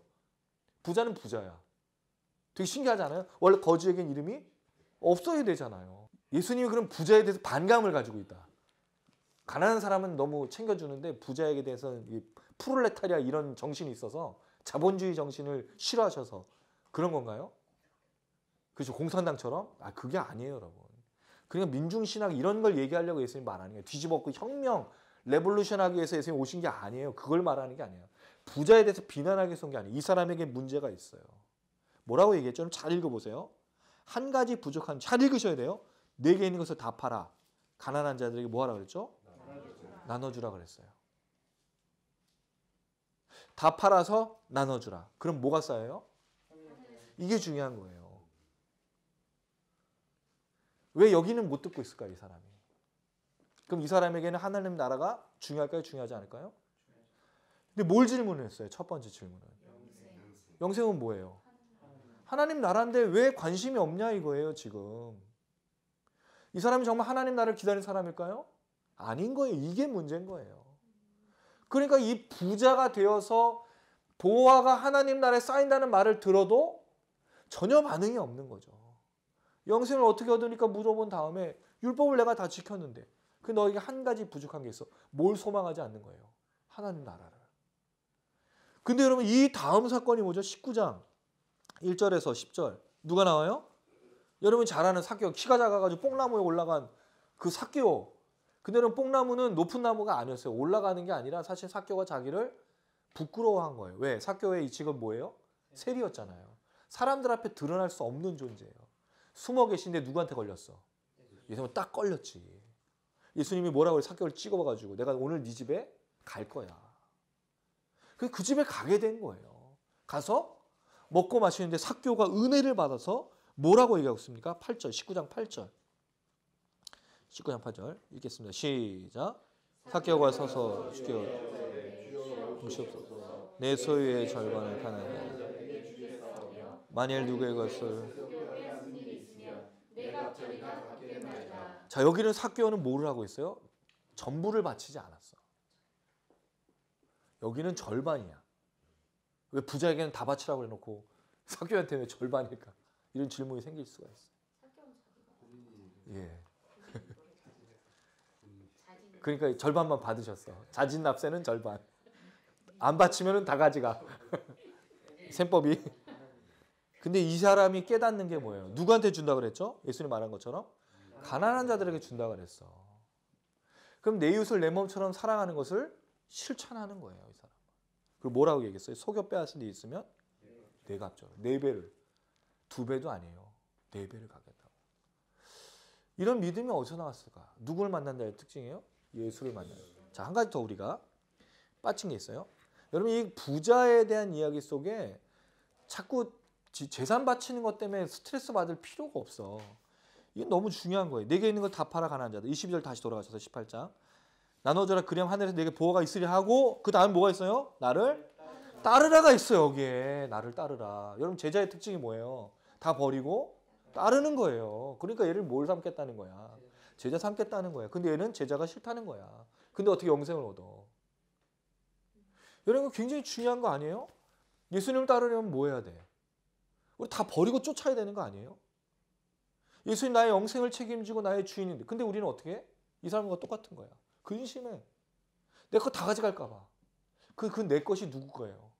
부자는 부자야. 되게 신기하지 않아요? 원래 거지에겐 이름이 없어야 되잖아요. 예수님이 그럼 부자에 대해서 반감을 가지고 있다. 가난한 사람은 너무 챙겨주는데 부자에게 대해서는 이 프롤레타리아 이런 정신이 있어서 자본주의 정신을 싫어하셔서 그런 건가요? 그렇죠. 공산당처럼? 아, 그게 아니에요, 여러분. 그러니까 민중신학 이런 걸 얘기하려고 예수님이 말하는 거예요. 뒤집어엎고 혁명, 레볼루션 하기 위해서 예수님이 오신 게 아니에요. 그걸 말하는 게 아니에요. 부자에 대해서 비난하기 위해서 온 게 아니에요. 이 사람에게 문제가 있어요. 뭐라고 얘기했죠? 좀 잘 읽어보세요. 한 가지 부족한, 잘 읽으셔야 돼요. 내게 있는 것을 다 팔아. 가난한 자들에게 뭐 하라 그랬죠? 나눠주라 그랬어요. 다 팔아서 나눠주라. 그럼 뭐가 쌓여요? 이게 중요한 거예요. 왜 여기는 못 듣고 있을까요, 이 사람이? 그럼 이 사람에게는 하나님 나라가 중요할까요? 중요하지 않을까요? 근데 뭘 질문했어요? 첫 번째 질문은. 영생은 뭐예요? 하나님 나라인데 왜 관심이 없냐 이거예요, 지금. 이 사람이 정말 하나님 나라를 기다리는 사람일까요? 아닌 거예요. 이게 문제인 거예요. 그러니까 이 부자가 되어서 보화가 하나님 나라에 쌓인다는 말을 들어도 전혀 반응이 없는 거죠. 영생을 어떻게 얻으니까 물어본 다음에 율법을 내가 다 지켰는데 그 너에게 한 가지 부족한 게 있어. 뭘 소망하지 않는 거예요? 하나님 나라를. 근데 여러분 이 다음 사건이 뭐죠? 19장 1절에서 10절. 누가 나와요? 여러분 잘 아는 삭개오. 키가 작아가지고 뽕나무에 올라간 그 삭개오. 근데 여러분 뽕나무는 높은 나무가 아니었어요. 올라가는 게 아니라 사실 삭개오가 자기를 부끄러워한 거예요. 왜? 삭개오의 이 직업 뭐예요? 세리였잖아요. 사람들 앞에 드러날 수 없는 존재예요. 숨어 계신데 누구한테 걸렸어? 예수님은 딱 걸렸지. 예수님이 뭐라고 해? 삭개오를 찍어가지고 내가 오늘 네 집에 갈 거야. 그 집에 가게 된 거예요. 가서 먹고 마시는데 삭개오가 은혜를 받아서 뭐라고 얘기하고 있습니까? 8절, 19장 8절. 19장 8절 읽겠습니다. 시작. 삭개오가 서서 주여 주시옵소서. 내 소유의 절반을 파나니 만일 누구의 것을. 자, 여기는 삭개오는 뭐를 하고 있어요? 전부를 바치지 않았어. 여기는 절반이야. 왜 부자에게는 다 바치라고 해놓고 삭개오한테 왜 절반일까? 이런 질문이 생길 수가 있어요. 예. 그러니까 절반만 받으셨어. 자진납세는 절반. 안 바치면은 다 가져가. 셈법이. 근데 이 사람이 깨닫는 게 뭐예요? 누구한테 준다 그랬죠? 예수님 말한 것처럼 가난한 자들에게 준다 그랬어. 그럼 내 이웃을 내 몸처럼 사랑하는 것을 실천하는 거예요, 이 사람. 그리고 뭐라고 얘기했어요? 속여 빼앗은 데 있으면 네 값죠. 4배를. 2배도 아니에요. 4배를 가겠다고. 이런 믿음이 어디서 나왔을까? 누구를 만난다의 특징이에요? 예수를 만나요. 자, 한 가지 더 우리가 빠진 게 있어요. 여러분, 이 부자에 대한 이야기 속에 자꾸 재산 바치는 것 때문에 스트레스 받을 필요가 없어. 이게 너무 중요한 거예요. 내게 있는 걸 다 팔아 가난한 자들. 22절 다시 돌아가셔서 18장. 나눠줘라 그리하면 하늘에서 내게 보호가 있으려 하고 그 다음 뭐가 있어요? 나를 따르라가 있어요. 여기에 나를 따르라. 여러분 제자의 특징이 뭐예요? 다 버리고 따르는 거예요. 그러니까 얘를 뭘 삼겠다는 거야? 제자 삼겠다는 거야. 근데 얘는 제자가 싫다는 거야. 근데 어떻게 영생을 얻어? 여러분 이거 굉장히 중요한 거 아니에요? 예수님을 따르려면 뭐 해야 돼? 우리 다 버리고 쫓아야 되는 거 아니에요? 예수님 나의 영생을 책임지고 나의 주인인데 근데 우리는 어떻게 해? 이 사람과 똑같은 거야. 근심해. 내 거 다 가져갈까 봐. 그 내 것이 누구 거예요?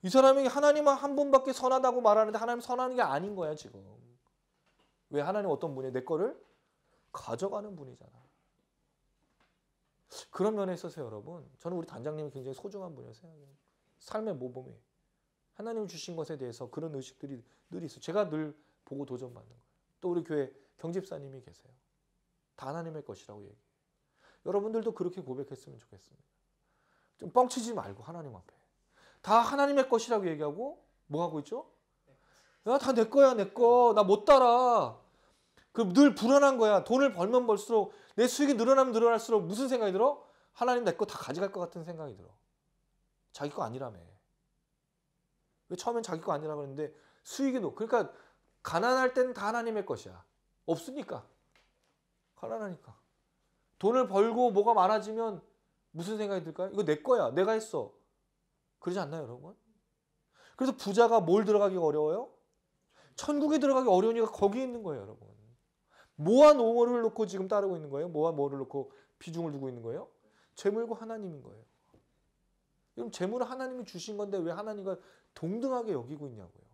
이 사람이 하나님 한 분밖에 선하다고 말하는데 하나님 선하는 게 아닌 거야 지금. 왜? 하나님 어떤 분이에요? 내 거를 가져가는 분이잖아. 그런 면에 있어서 여러분 저는 우리 단장님이 굉장히 소중한 분이에요. 삶의 모범이. 하나님이 주신 것에 대해서 그런 의식들이 늘 있어요. 제가 늘 보고 도전받는 거예요. 또 우리 교회 경집사님이 계세요. 다 하나님의 것이라고 얘기해요. 여러분들도 그렇게 고백했으면 좋겠습니다. 좀 뻥치지 말고 하나님 앞에. 다 하나님의 것이라고 얘기하고 뭐 하고 있죠? 야, 다 내 거야, 내 거. 나 못 따라. 그 늘 불안한 거야. 돈을 벌면 벌수록 내 수익이 늘어나면 늘어날수록 무슨 생각이 들어? 하나님 내 거 다 가져갈 것 같은 생각이 들어. 자기 거 아니라며. 왜 처음엔 자기 거 아니라고 했는데 수익이 그러니까 가난할 때는 다 하나님의 것이야. 없으니까. 가난하니까. 돈을 벌고 뭐가 많아지면 무슨 생각이 들까요? 이거 내 거야. 내가 했어. 그러지 않나요, 여러분? 그래서 부자가 뭘 들어가기가 어려워요? 천국에 들어가기 어려운 이유가 거기 있는 거예요, 여러분. 뭐와 뭐를 놓고 지금 따르고 있는 거예요? 뭐와 뭐를 놓고 비중을 두고 있는 거예요? 재물과 하나님인 거예요. 그럼 재물은 하나님이 주신 건데 왜 하나님과 동등하게 여기고 있냐고요.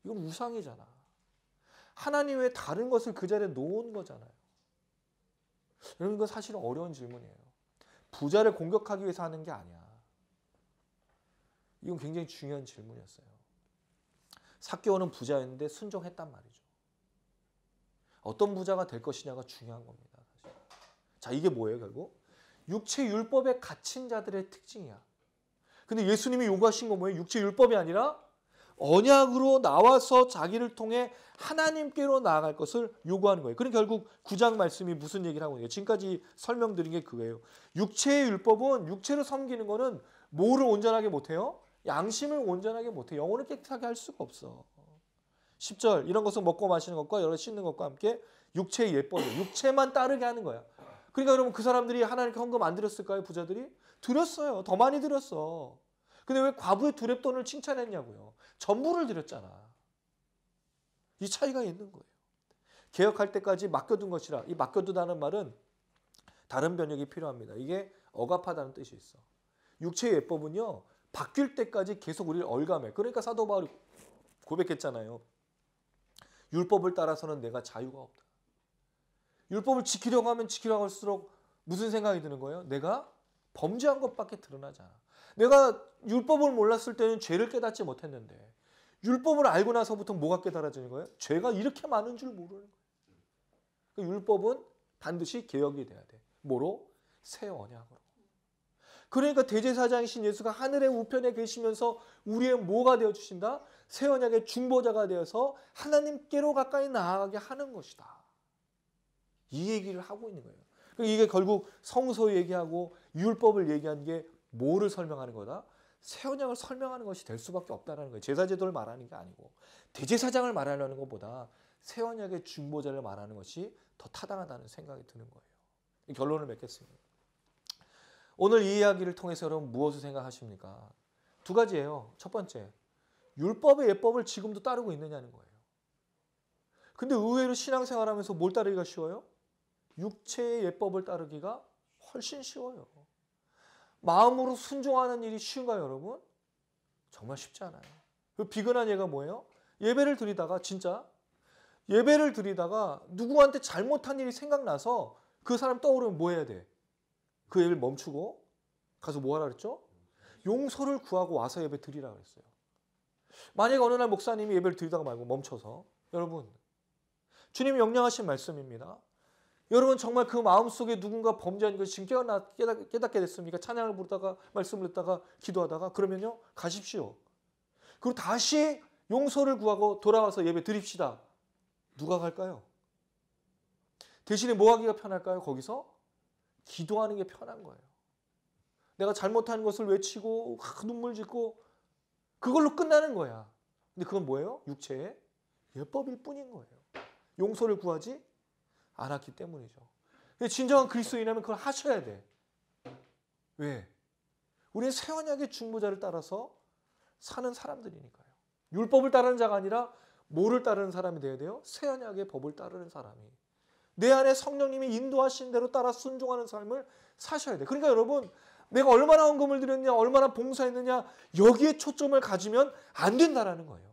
이건 우상이잖아. 하나님 외에 다른 것을 그 자리에 놓은 거잖아요. 여러분 이건 사실은 어려운 질문이에요. 부자를 공격하기 위해서 하는 게 아니야. 이건 굉장히 중요한 질문이었어요. 삭개오는 부자였는데 순종했단 말이죠. 어떤 부자가 될 것이냐가 중요한 겁니다. 사실. 자, 이게 뭐예요, 결국? 육체 율법에 갇힌 자들의 특징이야. 근데 예수님이 요구하신 건 뭐예요? 육체 율법이 아니라 언약으로 나와서 자기를 통해 하나님께로 나아갈 것을 요구하는 거예요. 그러니까 결국 9장 말씀이 무슨 얘기를 하고 있어요? 지금까지 설명드린 게 그거예요. 육체의 율법은 육체로 섬기는 거는 뭐를 온전하게 못해요? 양심을 온전하게 못해. 영혼을 깨끗하게 할 수가 없어. 10절 이런 것은 먹고 마시는 것과 여러 씻는 것과 함께 육체의 예법이에요. 육체만 따르게 하는 거야. 그러니까 여러분 그 사람들이 하나님께 헌금 안 드렸을까요? 부자들이? 드렸어요. 더 많이 드렸어. 근데 왜 과부의 두렙돈을 칭찬했냐고요. 전부를 드렸잖아. 이 차이가 있는 거예요. 개혁할 때까지 맡겨둔 것이라. 이 맡겨두다는 말은 다른 번역이 필요합니다. 이게 억압하다는 뜻이 있어. 육체의 예법은요. 바뀔 때까지 계속 우리를 얼감해. 그러니까 사도 바울이 고백했잖아요. 율법을 따라서는 내가 자유가 없다. 율법을 지키려고 하면 지키려고 할수록 무슨 생각이 드는 거예요? 내가 범죄한 것밖에 드러나지 않아. 내가 율법을 몰랐을 때는 죄를 깨닫지 못했는데 율법을 알고 나서부터 뭐가 깨달아지는 거예요? 죄가 이렇게 많은 줄 모르는 거예요. 그러니까 율법은 반드시 개혁이 돼야 돼. 뭐로? 새 언약으로. 그러니까 대제사장이신 예수가 하늘의 우편에 계시면서 우리의 뭐가 되어주신다? 새 언약의 중보자가 되어서 하나님께로 가까이 나아가게 하는 것이다. 이 얘기를 하고 있는 거예요. 이게 결국 성소 얘기하고 율법을 얘기한 게 뭐를 설명하는 거다? 새 언약을 설명하는 것이 될 수밖에 없다는 거예요. 제사제도를 말하는 게 아니고 대제사장을 말하려는 것보다 새 언약의 중보자를 말하는 것이 더 타당하다는 생각이 드는 거예요. 결론을 맺겠습니다. 오늘 이 이야기를 통해서 여러분 무엇을 생각하십니까? 두 가지예요. 첫 번째, 율법의 예법을 지금도 따르고 있느냐는 거예요. 근데 의외로 신앙생활하면서 뭘 따르기가 쉬워요? 육체의 예법을 따르기가 훨씬 쉬워요. 마음으로 순종하는 일이 쉬운가요, 여러분? 정말 쉽지 않아요. 그 비근한 예가 뭐예요? 예배를 드리다가 진짜 예배를 드리다가 누구한테 잘못한 일이 생각나서 그 사람 떠오르면 뭐 해야 돼? 그 예배를 멈추고 가서 뭐 하라 그랬죠? 용서를 구하고 와서 예배 드리라 그랬어요. 만약에 어느 날 목사님이 예배를 드리다가 말고 멈춰서 여러분 주님이 명령하신 말씀입니다. 여러분 정말 그 마음속에 누군가 범죄한 것을 지금 깨닫게 됐습니까? 찬양을 부르다가 말씀을 듣다가 기도하다가 그러면요 가십시오. 그리고 다시 용서를 구하고 돌아와서 예배 드립시다. 누가 갈까요? 대신에 뭐 하기가 편할까요? 거기서 기도하는 게 편한 거예요. 내가 잘못한 것을 외치고 눈물 짓고 그걸로 끝나는 거야. 근데 그건 뭐예요? 육체의 예법일 뿐인 거예요. 용서를 구하지 않았기 때문이죠. 진정한 그리스도인이라면 그걸 하셔야 돼. 왜? 우리는 새 언약의 중보자를 따라서 사는 사람들이니까요. 율법을 따르는 자가 아니라 뭐를 따르는 사람이 돼야 돼요? 새 언약의 법을 따르는 사람이. 내 안에 성령님이 인도하신 대로 따라 순종하는 삶을 사셔야 돼. 그러니까 여러분 내가 얼마나 헌금을 드렸냐 얼마나 봉사했느냐 여기에 초점을 가지면 안 된다라는 거예요.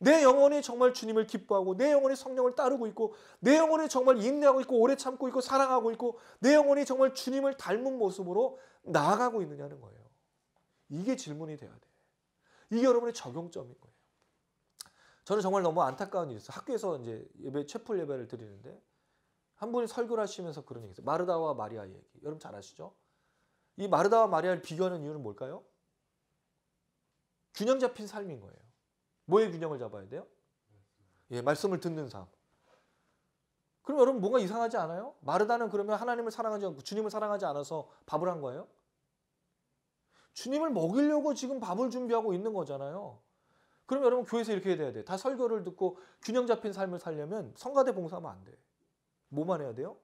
내 영혼이 정말 주님을 기뻐하고 내 영혼이 성령을 따르고 있고 내 영혼이 정말 인내하고 있고 오래 참고 있고 사랑하고 있고 내 영혼이 정말 주님을 닮은 모습으로 나아가고 있느냐는 거예요. 이게 질문이 돼야 돼. 이게 여러분의 적용점인 거예요. 저는 정말 너무 안타까운 일이 있어요. 학교에서 이제 예배, 채플 예배를 드리는데 한 분이 설교를 하시면서 그런 얘기 했어요. 마르다와 마리아 얘기. 여러분 잘 아시죠? 이 마르다와 마리아를 비교하는 이유는 뭘까요? 균형 잡힌 삶인 거예요. 뭐의 균형을 잡아야 돼요? 예, 말씀을 듣는 삶. 그럼 여러분 뭔가 이상하지 않아요? 마르다는 그러면 하나님을 사랑하지 않고 주님을 사랑하지 않아서 밥을 한 거예요? 주님을 먹이려고 지금 밥을 준비하고 있는 거잖아요. 그럼 여러분 교회에서 이렇게 해야 돼. 다 설교를 듣고 균형 잡힌 삶을 살려면 성가대 봉사하면 안 돼. 뭐만 해야 돼요?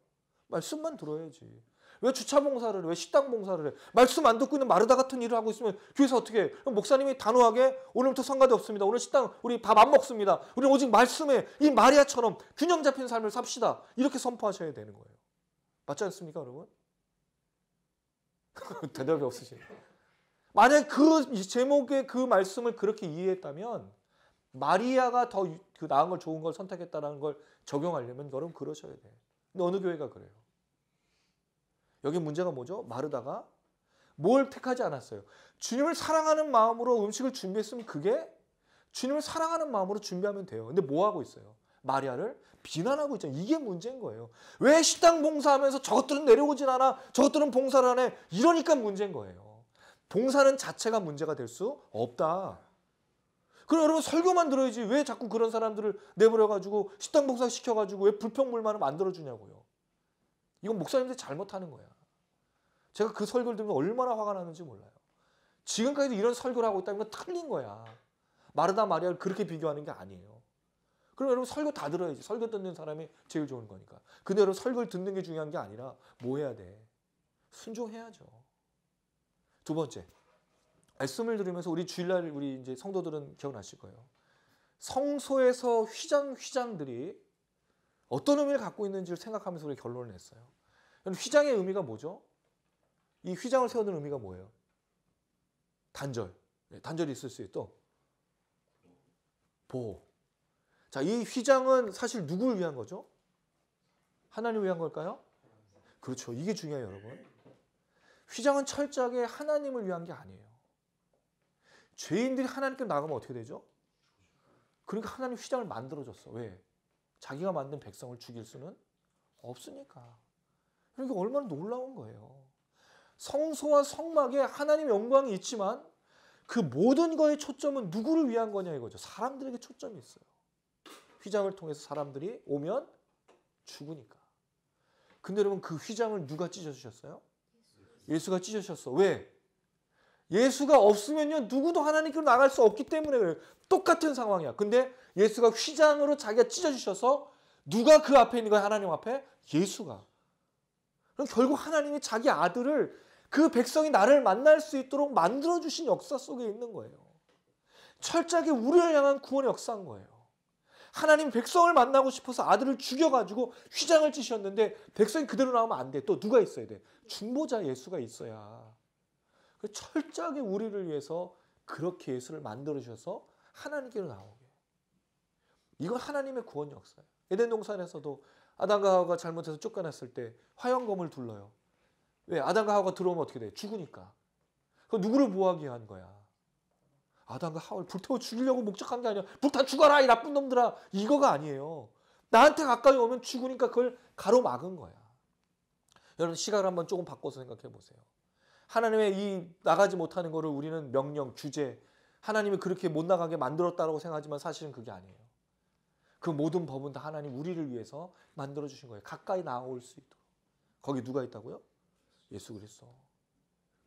말씀만 들어야지. 왜 주차 봉사를 해? 왜 식당 봉사를 해? 말씀 안 듣고 있는 마르다 같은 일을 하고 있으면 교회에서 어떻게 해? 목사님이 단호하게 오늘부터 성가대 없습니다. 오늘 식당 우리 밥 안 먹습니다. 우리 오직 말씀에 이 마리아처럼 균형 잡힌 삶을 삽시다. 이렇게 선포하셔야 되는 거예요. 맞지 않습니까 여러분? 대답이 없으시네. 만약 그 제목의 그 말씀을 그렇게 이해했다면 마리아가 더 그 나은 걸 좋은 걸 선택했다는 걸 적용하려면 여러분 그러셔야 돼요. 근데 어느 교회가 그래요? 여기 문제가 뭐죠? 마르다가 뭘 택하지 않았어요. 주님을 사랑하는 마음으로 음식을 준비했으면 그게 주님을 사랑하는 마음으로 준비하면 돼요. 근데 뭐 하고 있어요? 마리아를 비난하고 있잖아요. 이게 문제인 거예요. 왜 식당 봉사하면서 저것들은 내려오질 않아? 저것들은 봉사를 안 해? 이러니까 문제인 거예요. 봉사는 자체가 문제가 될 수 없다. 그럼 여러분 설교만 들어야지 왜 자꾸 그런 사람들을 내버려가지고 식당 봉사 시켜가지고 왜 불평불만을 만들어주냐고요. 이건 목사님들이 잘못하는 거야. 제가 그 설교를 들으면 얼마나 화가 나는지 몰라요. 지금까지도 이런 설교를 하고 있다는 건 틀린 거야. 마르다 마리아를 그렇게 비교하는 게 아니에요. 그럼 여러분 설교 다 들어야지. 설교 듣는 사람이 제일 좋은 거니까. 근데 여러분 설교를 듣는 게 중요한 게 아니라 뭐 해야 돼? 순종해야죠. 두 번째. 말씀을 들으면서 우리 주일날 우리 이제 성도들은 기억나실 거예요. 성소에서 휘장들이 어떤 의미를 갖고 있는지를 생각하면서 우리 결론을 냈어요. 휘장의 의미가 뭐죠? 이 휘장을 세우는 의미가 뭐예요? 단절. 단절이 있을 수 있고 보호. 자, 이 휘장은 사실 누구를 위한 거죠? 하나님을 위한 걸까요? 그렇죠. 이게 중요해요, 여러분. 휘장은 철저하게 하나님을 위한 게 아니에요. 죄인들이 하나님께 나가면 어떻게 되죠? 그러니까 하나님 휘장을 만들어줬어. 왜? 자기가 만든 백성을 죽일 수는 없으니까. 그러니까 얼마나 놀라운 거예요. 성소와 성막에 하나님의 영광이 있지만 그 모든 거의 초점은 누구를 위한 거냐 이거죠. 사람들에게 초점이 있어요. 휘장을 통해서 사람들이 오면 죽으니까. 근데 여러분 그 휘장을 누가 찢어주셨어요? 예수가 찢어주셨어. 왜? 예수가 없으면요 누구도 하나님께로 나갈 수 없기 때문에 그래요. 똑같은 상황이야. 근데 예수가 휘장으로 자기가 찢어주셔서 누가 그 앞에 있는 거야? 하나님 앞에? 예수가. 그럼 결국 하나님이 자기 아들을 그 백성이 나를 만날 수 있도록 만들어주신 역사 속에 있는 거예요. 철저하게 우리를 향한 구원의 역사인 거예요. 하나님 백성을 만나고 싶어서 아들을 죽여가지고 휘장을 찌셨는데 백성이 그대로 나오면 안 돼. 또 누가 있어야 돼? 중보자 예수가 있어야. 철저하게 우리를 위해서 그렇게 예수를 만들어주셔서 하나님께로 나오게. 이건 하나님의 구원 역사예요. 에덴 동산에서도 아담과 하와가 잘못해서 쫓겨났을 때 화형검을 둘러요. 왜? 아담과 하와가 들어오면 어떻게 돼? 죽으니까. 그럼 누구를 보호하기 위한 거야? 아담과 하와를 불태워 죽이려고 목적한 게 아니야. 불타 죽어라 이 나쁜 놈들아. 이거가 아니에요. 나한테 가까이 오면 죽으니까 그걸 가로막은 거야. 여러분 시각을 한번 조금 바꿔서 생각해 보세요. 하나님의 이 나가지 못하는 거를 우리는 명령, 규제, 하나님이 그렇게 못 나가게 만들었다고 생각하지만 사실은 그게 아니에요. 그 모든 법은 다 하나님 우리를 위해서 만들어주신 거예요. 가까이 나올 수 있도록. 거기 누가 있다고요? 예수 그리스도.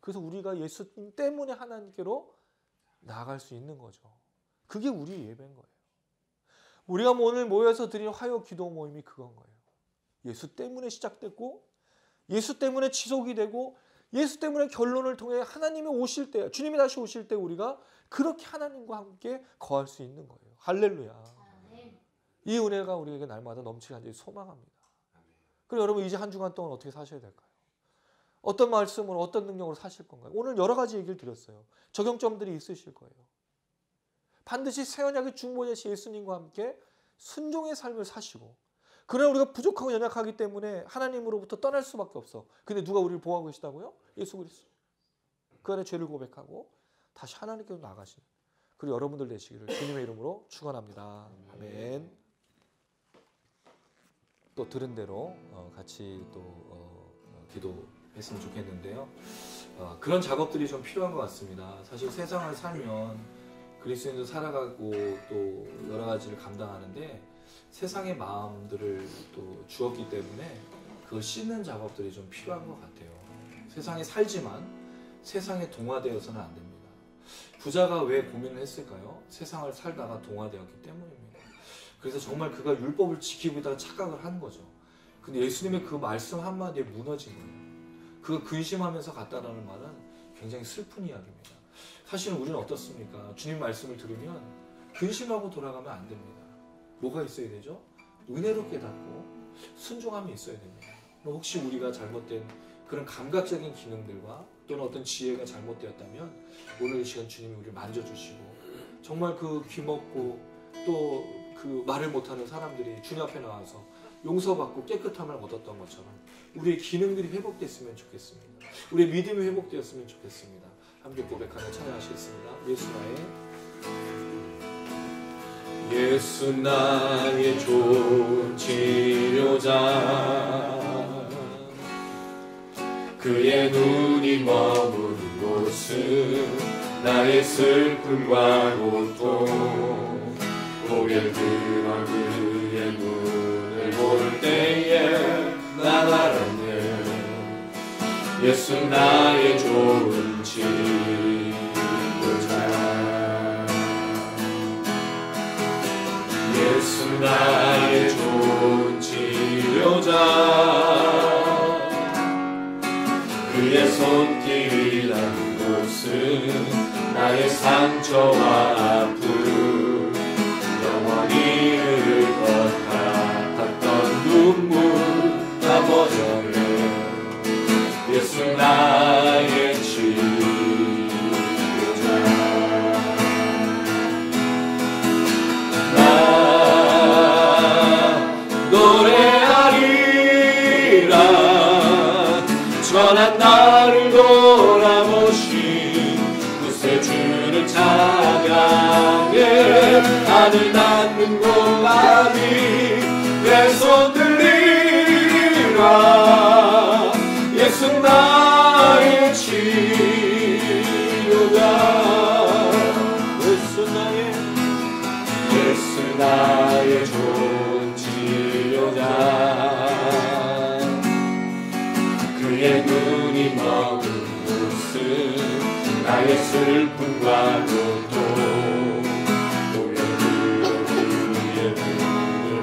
그래서 우리가 예수님 때문에 하나님께로 나아갈 수 있는 거죠. 그게 우리 예배인 거예요. 우리가 오늘 모여서 드리는 화요 기도 모임이 그건 거예요. 예수 때문에 시작됐고 예수 때문에 지속이 되고 예수 때문에 결론을 통해 하나님이 오실 때, 주님이 다시 오실 때 우리가 그렇게 하나님과 함께 거할 수 있는 거예요. 할렐루야. 이 은혜가 우리에게 날마다 넘치게 하길 소망합니다. 그럼 여러분 이제 한 주간 동안 어떻게 사셔야 될까요? 어떤 말씀으로 어떤 능력으로 사실 건가요? 오늘 여러 가지 얘기를 드렸어요. 적용점들이 있으실 거예요. 반드시 새 언약의 중보자신 예수님과 함께 순종의 삶을 사시고 그러나 우리가 부족하고 연약하기 때문에 하나님으로부터 떠날 수밖에 없어. 근데 누가 우리를 보호하고 계시다고요? 예수 그리스도. 그 안에 죄를 고백하고 다시 하나님께로 나가시는 그리고 여러분들 되시기를 주님의 이름으로 축원합니다. 아멘. 또 들은 대로 같이 또 기도했으면 좋겠는데요. 그런 작업들이 좀 필요한 것 같습니다. 사실 세상을 살면 그리스도인도 살아가고 또 여러 가지를 감당하는데 세상의 마음들을 또 주었기 때문에 그걸 씻는 작업들이 좀 필요한 것 같아요. 세상에 살지만 세상에 동화되어서는 안 됩니다. 부자가 왜 고민을 했을까요? 세상을 살다가 동화되었기 때문입니다. 그래서 정말 그가 율법을 지키고 있다가 착각을 한 거죠. 근데 예수님의 그 말씀 한마디에 무너진 거예요. 그가 근심하면서 갔다라는 말은 굉장히 슬픈 이야기입니다. 사실은 우리는 어떻습니까? 주님 말씀을 들으면 근심하고 돌아가면 안 됩니다. 뭐가 있어야 되죠? 은혜로 깨닫고 순종함이 있어야 됩니다. 혹시 우리가 잘못된 그런 감각적인 기능들과 또는 어떤 지혜가 잘못되었다면 오늘 이 시간 주님이 우리를 만져주시고 정말 그 귀먹고 또 그 말을 못하는 사람들이 주님 앞에 나와서 용서받고 깨끗함을 얻었던 것처럼 우리의 기능들이 회복됐으면 좋겠습니다. 우리의 믿음이 회복되었으면 좋겠습니다. 함께 고백하며 찬양하시겠습니다. 예수 나의 좋은 치료자 그의 눈이 머무는 곳은 나의 슬픔과 고통 고개를 들어 그의 눈을 볼 때에 난 알았네 예수 나의 좋은 치료자 예수 나의 좋은 치료자 그의 손길이라는 곳은 나의 상처와 아픔 영원히 흐를 것 같았던 눈물 다 멎어내 예수 나의 치료자 나 노래하리라 전한 나를 돌아보신 구세주를 찬양해 하늘 닿는 곳까지 내 손 들리라 예수 나의 치료자 예수 나의 좋은 치료자 그의 눈이 머문 곳은 나의 슬픔과 고통 고개를 눈을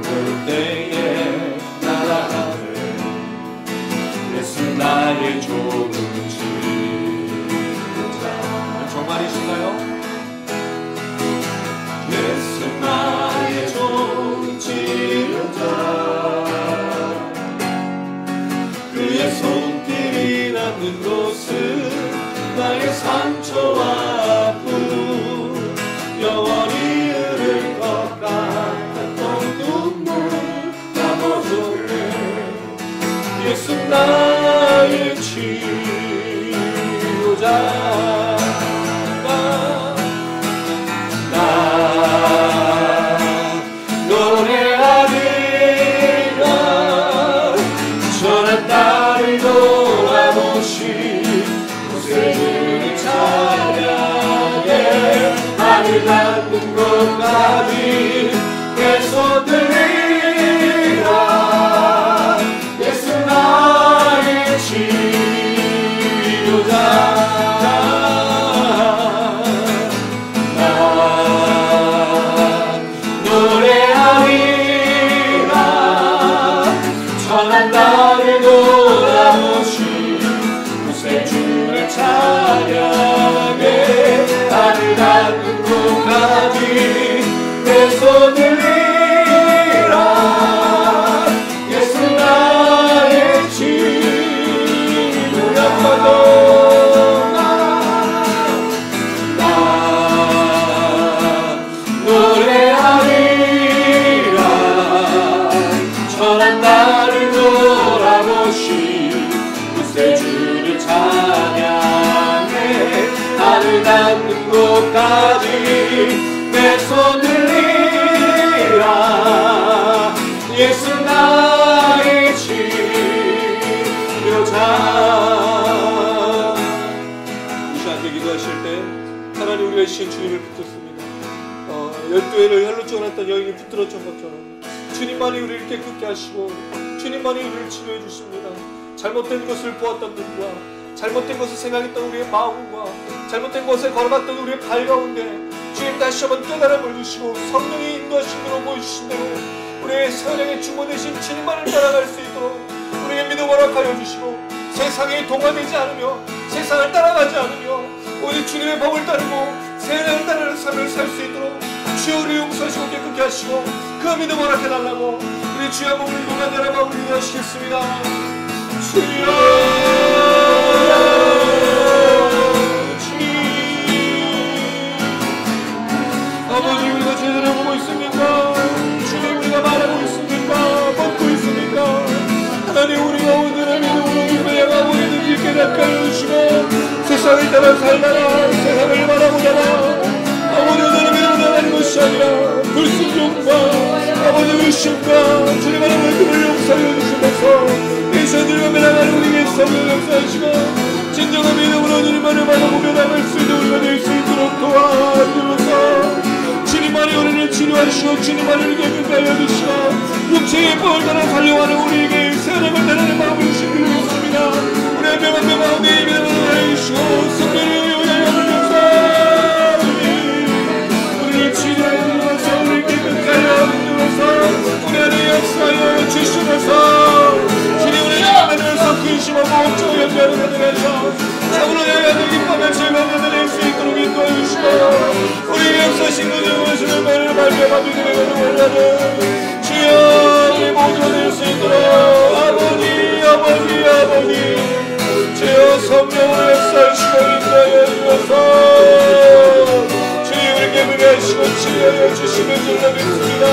볼 때에 날아가네 예수 나의 좋은 치료자 정말이신가요? 예수 나의 좋은 상처와 아픔 영원히 흐를 것 같았던 눈물 다 젖었네. 예수 나의 치유자. 나 노래하리라. 전한 나를 돌아보신 구세주를 찬양해. 하늘 닿는 곳까지 내 손 들리라. 예수 나의 치유자. 나를 돌아보신 구세주를 찬양해. 하늘 닿는 곳까지 내 손 들리라. 예수 나의 치유야. 나 노래하리라. 전한 나를 돌아보신 구세주를 찬양해. 하늘 닿는 곳까지 내 손 들리라. 예수 나의 치료자. 이 시간에 기도하실 때 하나님 우리가 신 주님을 붙들습니다. 12회를 혈로 쫓아냈던 여인이 붙들었던 것처럼 주님만이 우리를 깨끗게 하시고 주님만이 우리를 치료해 주십니다. 잘못된 것을 보았던 눈과 잘못된 것을 생각했던 우리의 마음과 잘못된 것에 걸어갔던 우리의 발 가운데 주님 다시 한번 깨달음을 주시고 성령이 인도하신 대로 보여주신 대로 우리의 성령의 주모 되신 주님만을 따라갈 수 있도록 우리의 믿음 허락하여 주시고 세상에 동화되지 않으며 세상을 따라가지 않으며 오직 주님의 법을 따르고 세상을 따르는 삶을 살 수 있도록 주여 우리 용서하시고 깨끗게 하시고 그 믿음 허락해달라고 우리 주여 한번 우리 눈만 내려봐 우리 기도하시겠습니다. 주여 아버지 우리가 제대로 보고 있습니까? 주님 우리가 말하고 있습니까? 먹고 있습니까? 하나님 우리가 오늘의 믿음으로 인내하고 우리를 깨닫게 해주시고 세상을 따라 살다가 세상을 바라보다가 아버지 오늘의 믿음으로 나가는 것이 아니라 불순종과 아버지 의심과 주님 하나님의 그를 용서해 주시면서 이 시간들과 매나가는 우리에게 성령 역사하시고 진정한 믿음으로 주님만을 바라보며 나갈 수 있는 우리가 될 수 있도록 도와주소서. 주님만이 우리를 치료하시고 주님만이 우리에게 깨끗게 하여 주시고 육체의 뻘 따라 살려가는 우리에게 세상을 따르는 마음을 주시기를 원합니다. 우리 한 명 한 명 가운데 이 믿음을 하여주시고 성령을 위하여 주소서. 우리를 치료해 주셔서 우리를 깨끗게 하여 주셔서 우리 안에 역사하여 주시면서 주님 우리의 만나면서 근심하고 걱정을 연비하는 자들에서 참으로 여호와를 기뻐하며 즐거운 자들을 수 있도록 인도해 주시고 우리의 역사신 그들을 말을 발견하며 그들에게 원하는 주여 우리 모두가 될 수 있도록 아버지 주여 성령을 역사하시고 인도하여 주셔서 주님 우리 깨끗게 하시고 치료하여 주시면 좋겠습니다.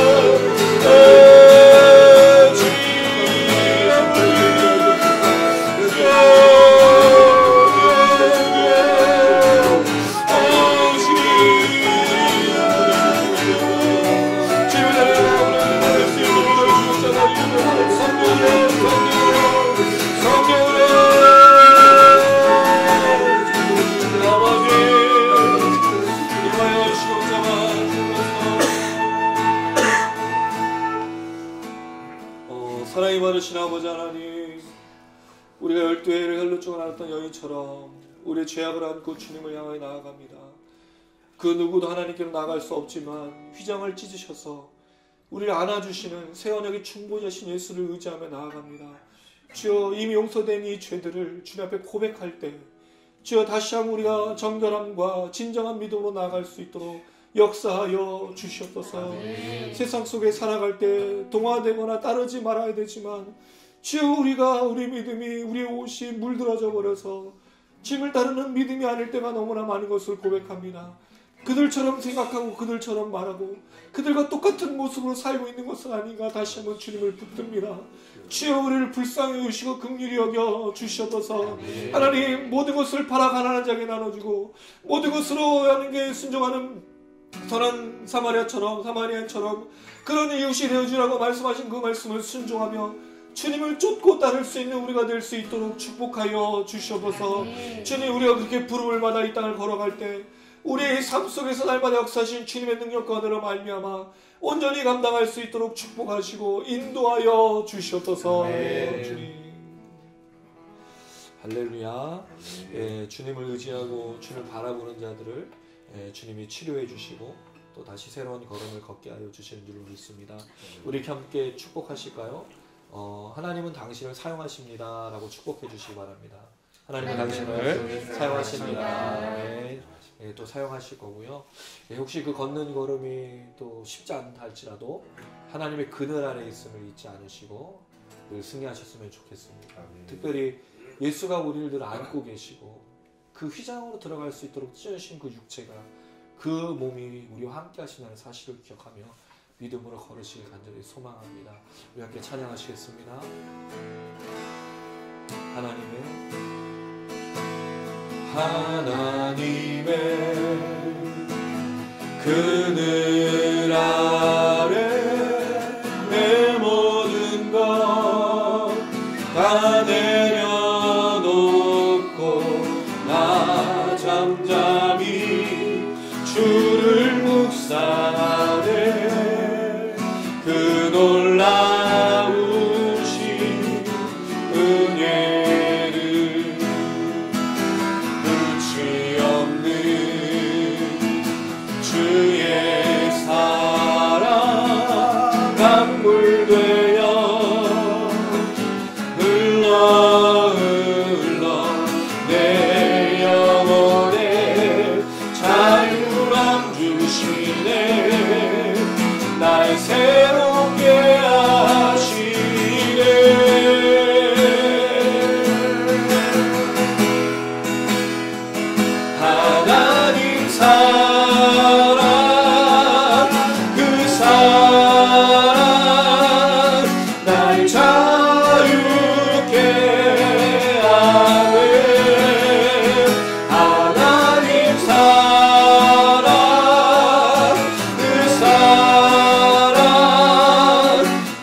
사랑이 많으신 아버지 하나님, 우리가 12회를 혈로 쫓아났던 여인처럼 우리의 죄악을 안고 주님을 향하여 나아갑니다. 그 누구도 하나님께로 나갈 수 없지만 휘장을 찢으셔서 우리를 안아주시는 새 언약의 충보자신 예수를 의지하며 나아갑니다. 주여 이미 용서된 이 죄들을 주님 앞에 고백할 때 주여 다시 한번 우리가 정결함과 진정한 믿음으로 나아갈 수 있도록 역사하여 주시옵소서. 세상 속에 살아갈 때 동화되거나 따르지 말아야 되지만 주여 우리가 우리 믿음이 우리의 옷이 물들어져 버려서 주님을 따르는 믿음이 아닐 때가 너무나 많은 것을 고백합니다. 그들처럼 생각하고 그들처럼 말하고 그들과 똑같은 모습으로 살고 있는 것은 아닌가 다시 한번 주님을 붙듭니다. 주여 우리를 불쌍히 여기시고 긍휼히 여겨 주시옵소서. 하나님 모든 것을 팔아 가난한 자에게 나눠주고 모든 것으로 하나님께 순종하는 선한 사마리아처럼 그런 이웃이 되어주라고 말씀하신 그 말씀을 순종하며 주님을 쫓고 따를 수 있는 우리가 될 수 있도록 축복하여 주시옵소서. 주님 우리가 그렇게 부름을 받아 이 땅을 걸어갈 때 우리의 삶 속에서 날마다 역사하신 주님의 능력과 은혜로 말미암아 온전히 감당할 수 있도록 축복하시고 인도하여 주시옵소서. 주님 할렐루야. 주님을 의지하고 주님을 바라보는 자들을 주님이 치료해 주시고 또 다시 새로운 걸음을 걷게 하여 주시는 줄로 믿습니다. 우리 함께 축복하실까요? 하나님은 당신을 사용하십니다 라고 축복해 주시기 바랍니다. 하나님은 당신을 사용하십니다. 또 사용하실 거고요. 혹시 그 걷는 걸음이 또 쉽지 않다 할지라도 하나님의 그늘 안에 있음을 잊지 않으시고 늘 승리하셨으면 좋겠습니다. 특별히 예수가 우리를 늘 안고 계시고 그 휘장으로 들어갈 수 있도록 찢으신 그 육체가 그 몸이 우리와 함께 하신다는 사실을 기억하며 믿음으로 걸으시길 간절히 소망합니다. 우리 함께 찬양하시겠습니다. 하나님의 그늘 아래 내 모든 것 다 내려놓고 나 잠잠히 주를 묵상하네. 그 놀라우신 은혜를 끝이 없는 주의 사랑 강물 되어 흘러 내 영혼에 자유함 주시네. 날 새롭게 하시네. 하나님 사랑 그 사랑 날 자유케 하네. 하나님 사랑 그 사랑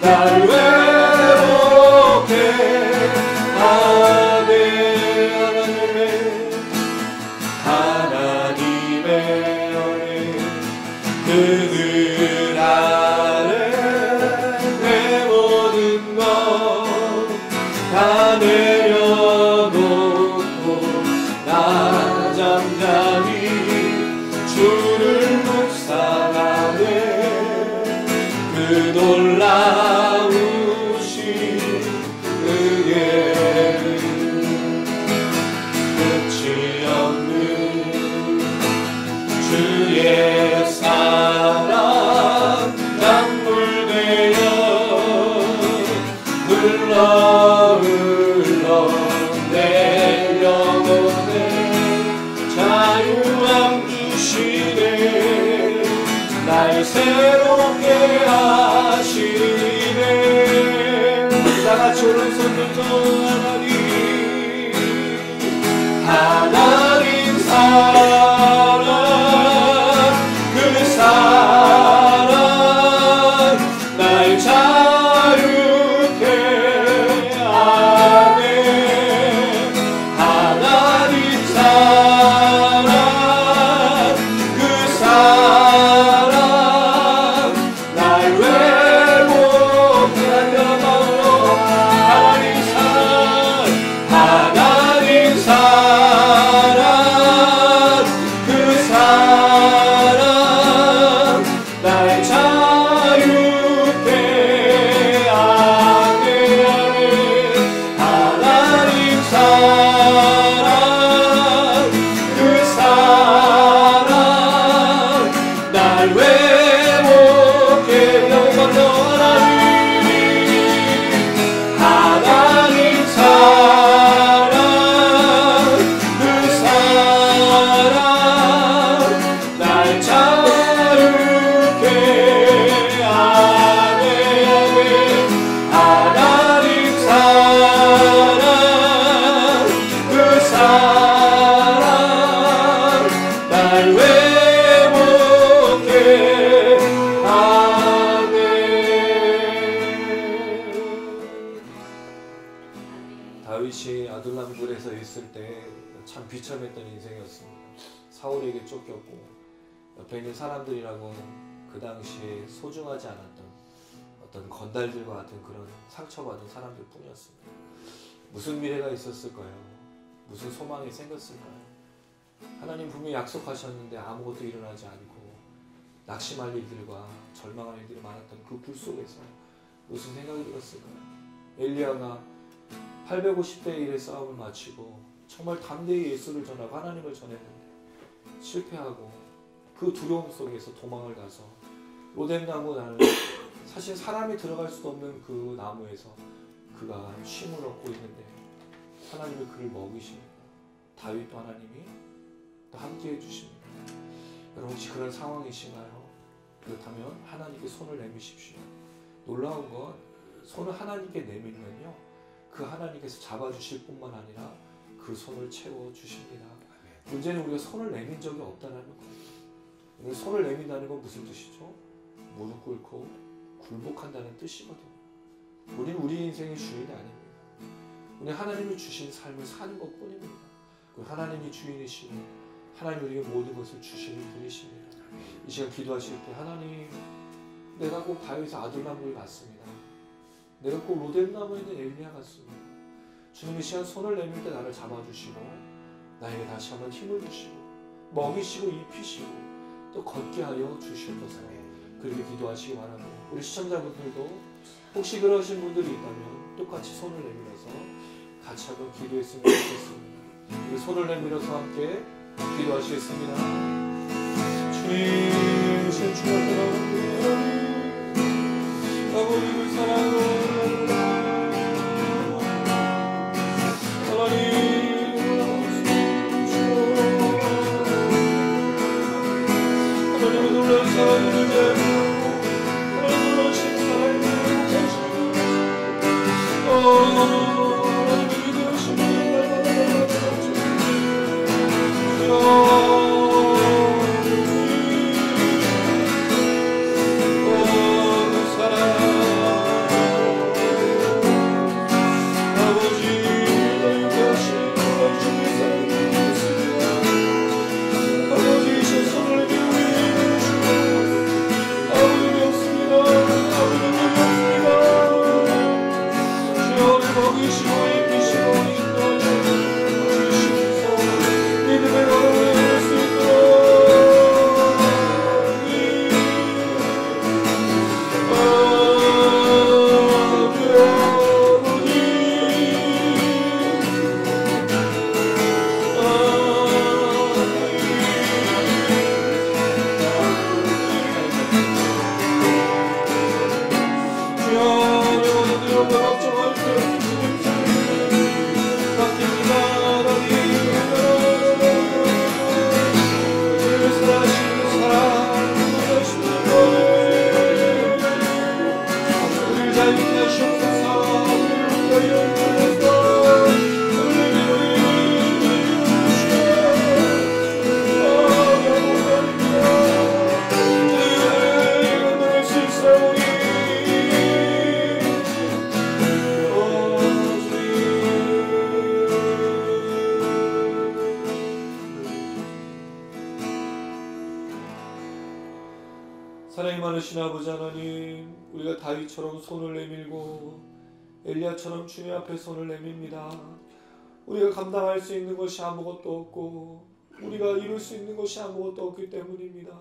날 외롭게 하네. 하나님의 은혜 그늘 아래 내 모든 것 다 내려놓고 나 잠잠히 주를 묵상하네. 그 놀라우신 은혜를 끝이 없는 주의 사랑 강물 되어 흘러 내 영혼에 자유함 주시네. 날 새롭게 하시네. 다같이 오른손 들고 하나님 사랑 그 사랑 날 자유케 하네. 하나님 사랑 그 사랑 날 외롭게 하려 마음으로 하나님 사랑 비참했던 인생이었습니다. 사울에게 쫓겼고 옆에 있는 사람들이라고는 그 당시에 소중하지 않았던 어떤 건달들과 같은 그런 상처받은 사람들 뿐이었습니다. 무슨 미래가 있었을까요? 무슨 소망이 생겼을까요? 하나님 분명히 약속하셨는데 아무것도 일어나지 않고 낙심할 일들과 절망할 일들이 많았던 그 불 속에서 무슨 생각이 들었을까요? 엘리야가 850대 1의 싸움을 마치고 정말 담대히 예수를 전하고 하나님을 전했는데 실패하고 그 두려움 속에서 도망을 가서 로뎀나무 나는 사실 사람이 들어갈 수도 없는 그 나무에서 그가 쉼을 얻고 있는데 하나님이 그를 먹이십니다. 다윗도 하나님이 또 함께 해주십니다. 여러분 혹시 그런 상황이신가요? 그렇다면 하나님께 손을 내미십시오. 놀라운 건 손을 하나님께 내밀면요 그 하나님께서 잡아주실 뿐만 아니라 그 손을 채워주십니다. 문제는 우리가 손을 내민 적이 없다는 거예요. 우리가 손을 내민다는 건 무슨 뜻이죠? 무릎 꿇고 굴복한다는 뜻이거든요. 우리는 우리 인생의 주인이 아닙니다. 우리는 하나님이 주신 삶을 사는 것뿐입니다. 하나님이 주인이시고 하나님 우리에게 모든 것을 주시는 분이십니다. 이 시간 기도하실 때 하나님 내가 꼭 다윗의 아둘람을 같습니다. 내가 꼭 로뎀나무에 있는 엘리야 같습니다. 주님 이 시간 손을 내밀 때 나를 잡아주시고 나에게 다시 한번 힘을 주시고 먹이시고 입히시고 또 걷게 하여 주시옵소서. 그렇게 기도하시기 바라고 우리 시청자분들도 혹시 그러신 분들이 있다면 똑같이 손을 내밀어서 같이 한번 기도했으면 좋겠습니다. 우리 손을 내밀어서 함께 기도하시겠습니다. 주님 주님 앞에 아버지를 사랑하는 하나님을 놀라운 사랑을 하나님을 놀라신 사랑을 하나님을 기도하시는 사랑이 많으신 아버지 하나님, 우리가 다윗처럼 손을 내밀고 엘리야처럼 주님 앞에 손을 내밉니다. 우리가 감당할 수 있는 것이 아무것도 없고 우리가 이룰 수 있는 것이 아무것도 없기 때문입니다.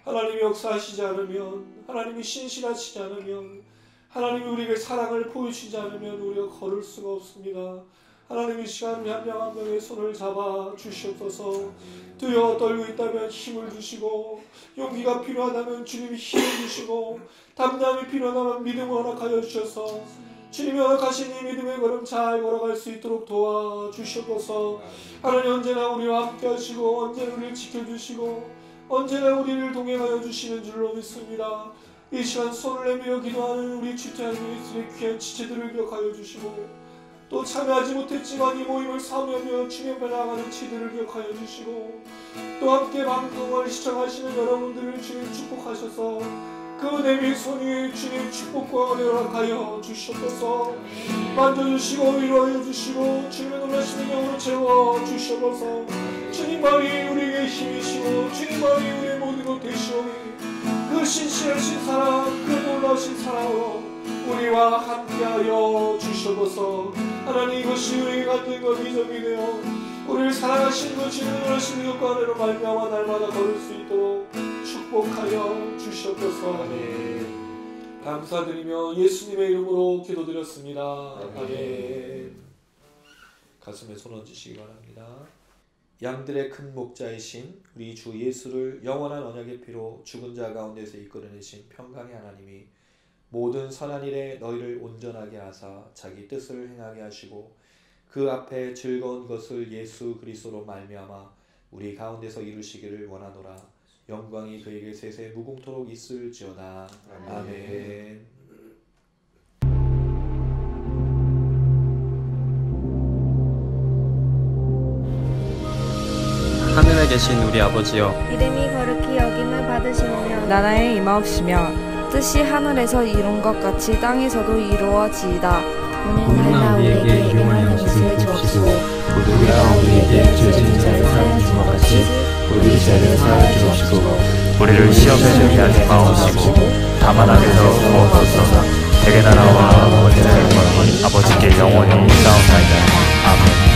하나님이 역사하시지 않으면, 하나님이 신실하시지 않으면, 하나님이 우리에게 사랑을 보여주지 않으면 우리가 걸을 수가 없습니다. 하나님 이 시간 한 명 한 명의 손을 잡아 주시옵소서. 두려워 떨고 있다면 힘을 주시고, 용기가 필요하다면 주님이 힘을 주시고, 담대함이 필요하다면 믿음을 허락하여 주셔서 주님이 허락하신 이 믿음의 걸음 잘 걸어갈 수 있도록 도와주시옵소서. 하나님 언제나 우리와 함께 하시고 언제나 우리를 지켜주시고 언제나 우리를 동행하여 주시는 줄로 믿습니다. 이 시간 손을 내밀어 기도하는 우리 주태한 ministry 귀한 지체들을 기억하여 주시고, 또 참여하지 못했지만 이 모임을 사모하며 주님 앞에 나아가는 지들을 기억하여 주시고, 또 함께 방송을 시청하시는 여러분들을 주님 축복하셔서 그 내민 손 위에 주님 축복과 은혜를 허락하여 주시옵소서. 만져주시고 위로하여 주시고 주님의 놀라시는 영으로 채워주시옵소서. 주님만이 우리에게 힘이시고 주님만이 우리의 모든 것 되시오니 그 신실하신 사랑 그 놀라신 사랑으로 우리와 함께하여 주시옵소서. 하나님 이것이 우리에게 같은 것 비전이 되어 우리를 사랑하시는 것 주님의 놀라시는 것과 은혜로 말미암아 날마다 걸을 수 있도록 축복하여 주시옵소서. 아멘. 감사드리며 예수님의 이름으로 기도드렸습니다. 아멘. 가슴에 손 얹으시기 바랍니다. 양들의 큰 목자이신 우리 주 예수를 영원한 언약의 피로 죽은 자 가운데서 이끌어내신 평강의 하나님이 모든 선한 일에 너희를 온전하게 하사 자기 뜻을 행하게 하시고 그 앞에 즐거운 것을 예수 그리스도로 말미암아 우리 가운데서 이루시기를 원하노라. 영광이 그에게 세세 무궁토록 있을지어다. 아멘. 하늘에 계신 우리 아버지여, 이름이 거룩히 여김을 받으시오며 나라에 임하옵시며 뜻이 하늘에서 이룬 것 같이 땅에서도 이루어지이다. 오늘날 우리에게 일용할 양식을 주옵시고 우리가 우리에게 죄 지은 자를 사하여 준 것 같이 우리 죄를 사하여 주옵시고 우리를 시험에 들게 하지 마옵시고 다만 악에서 구원하옵소서. 대개 나라와 원죄와 영광이 아버지께 영원히 있사옵나이다. 아멘.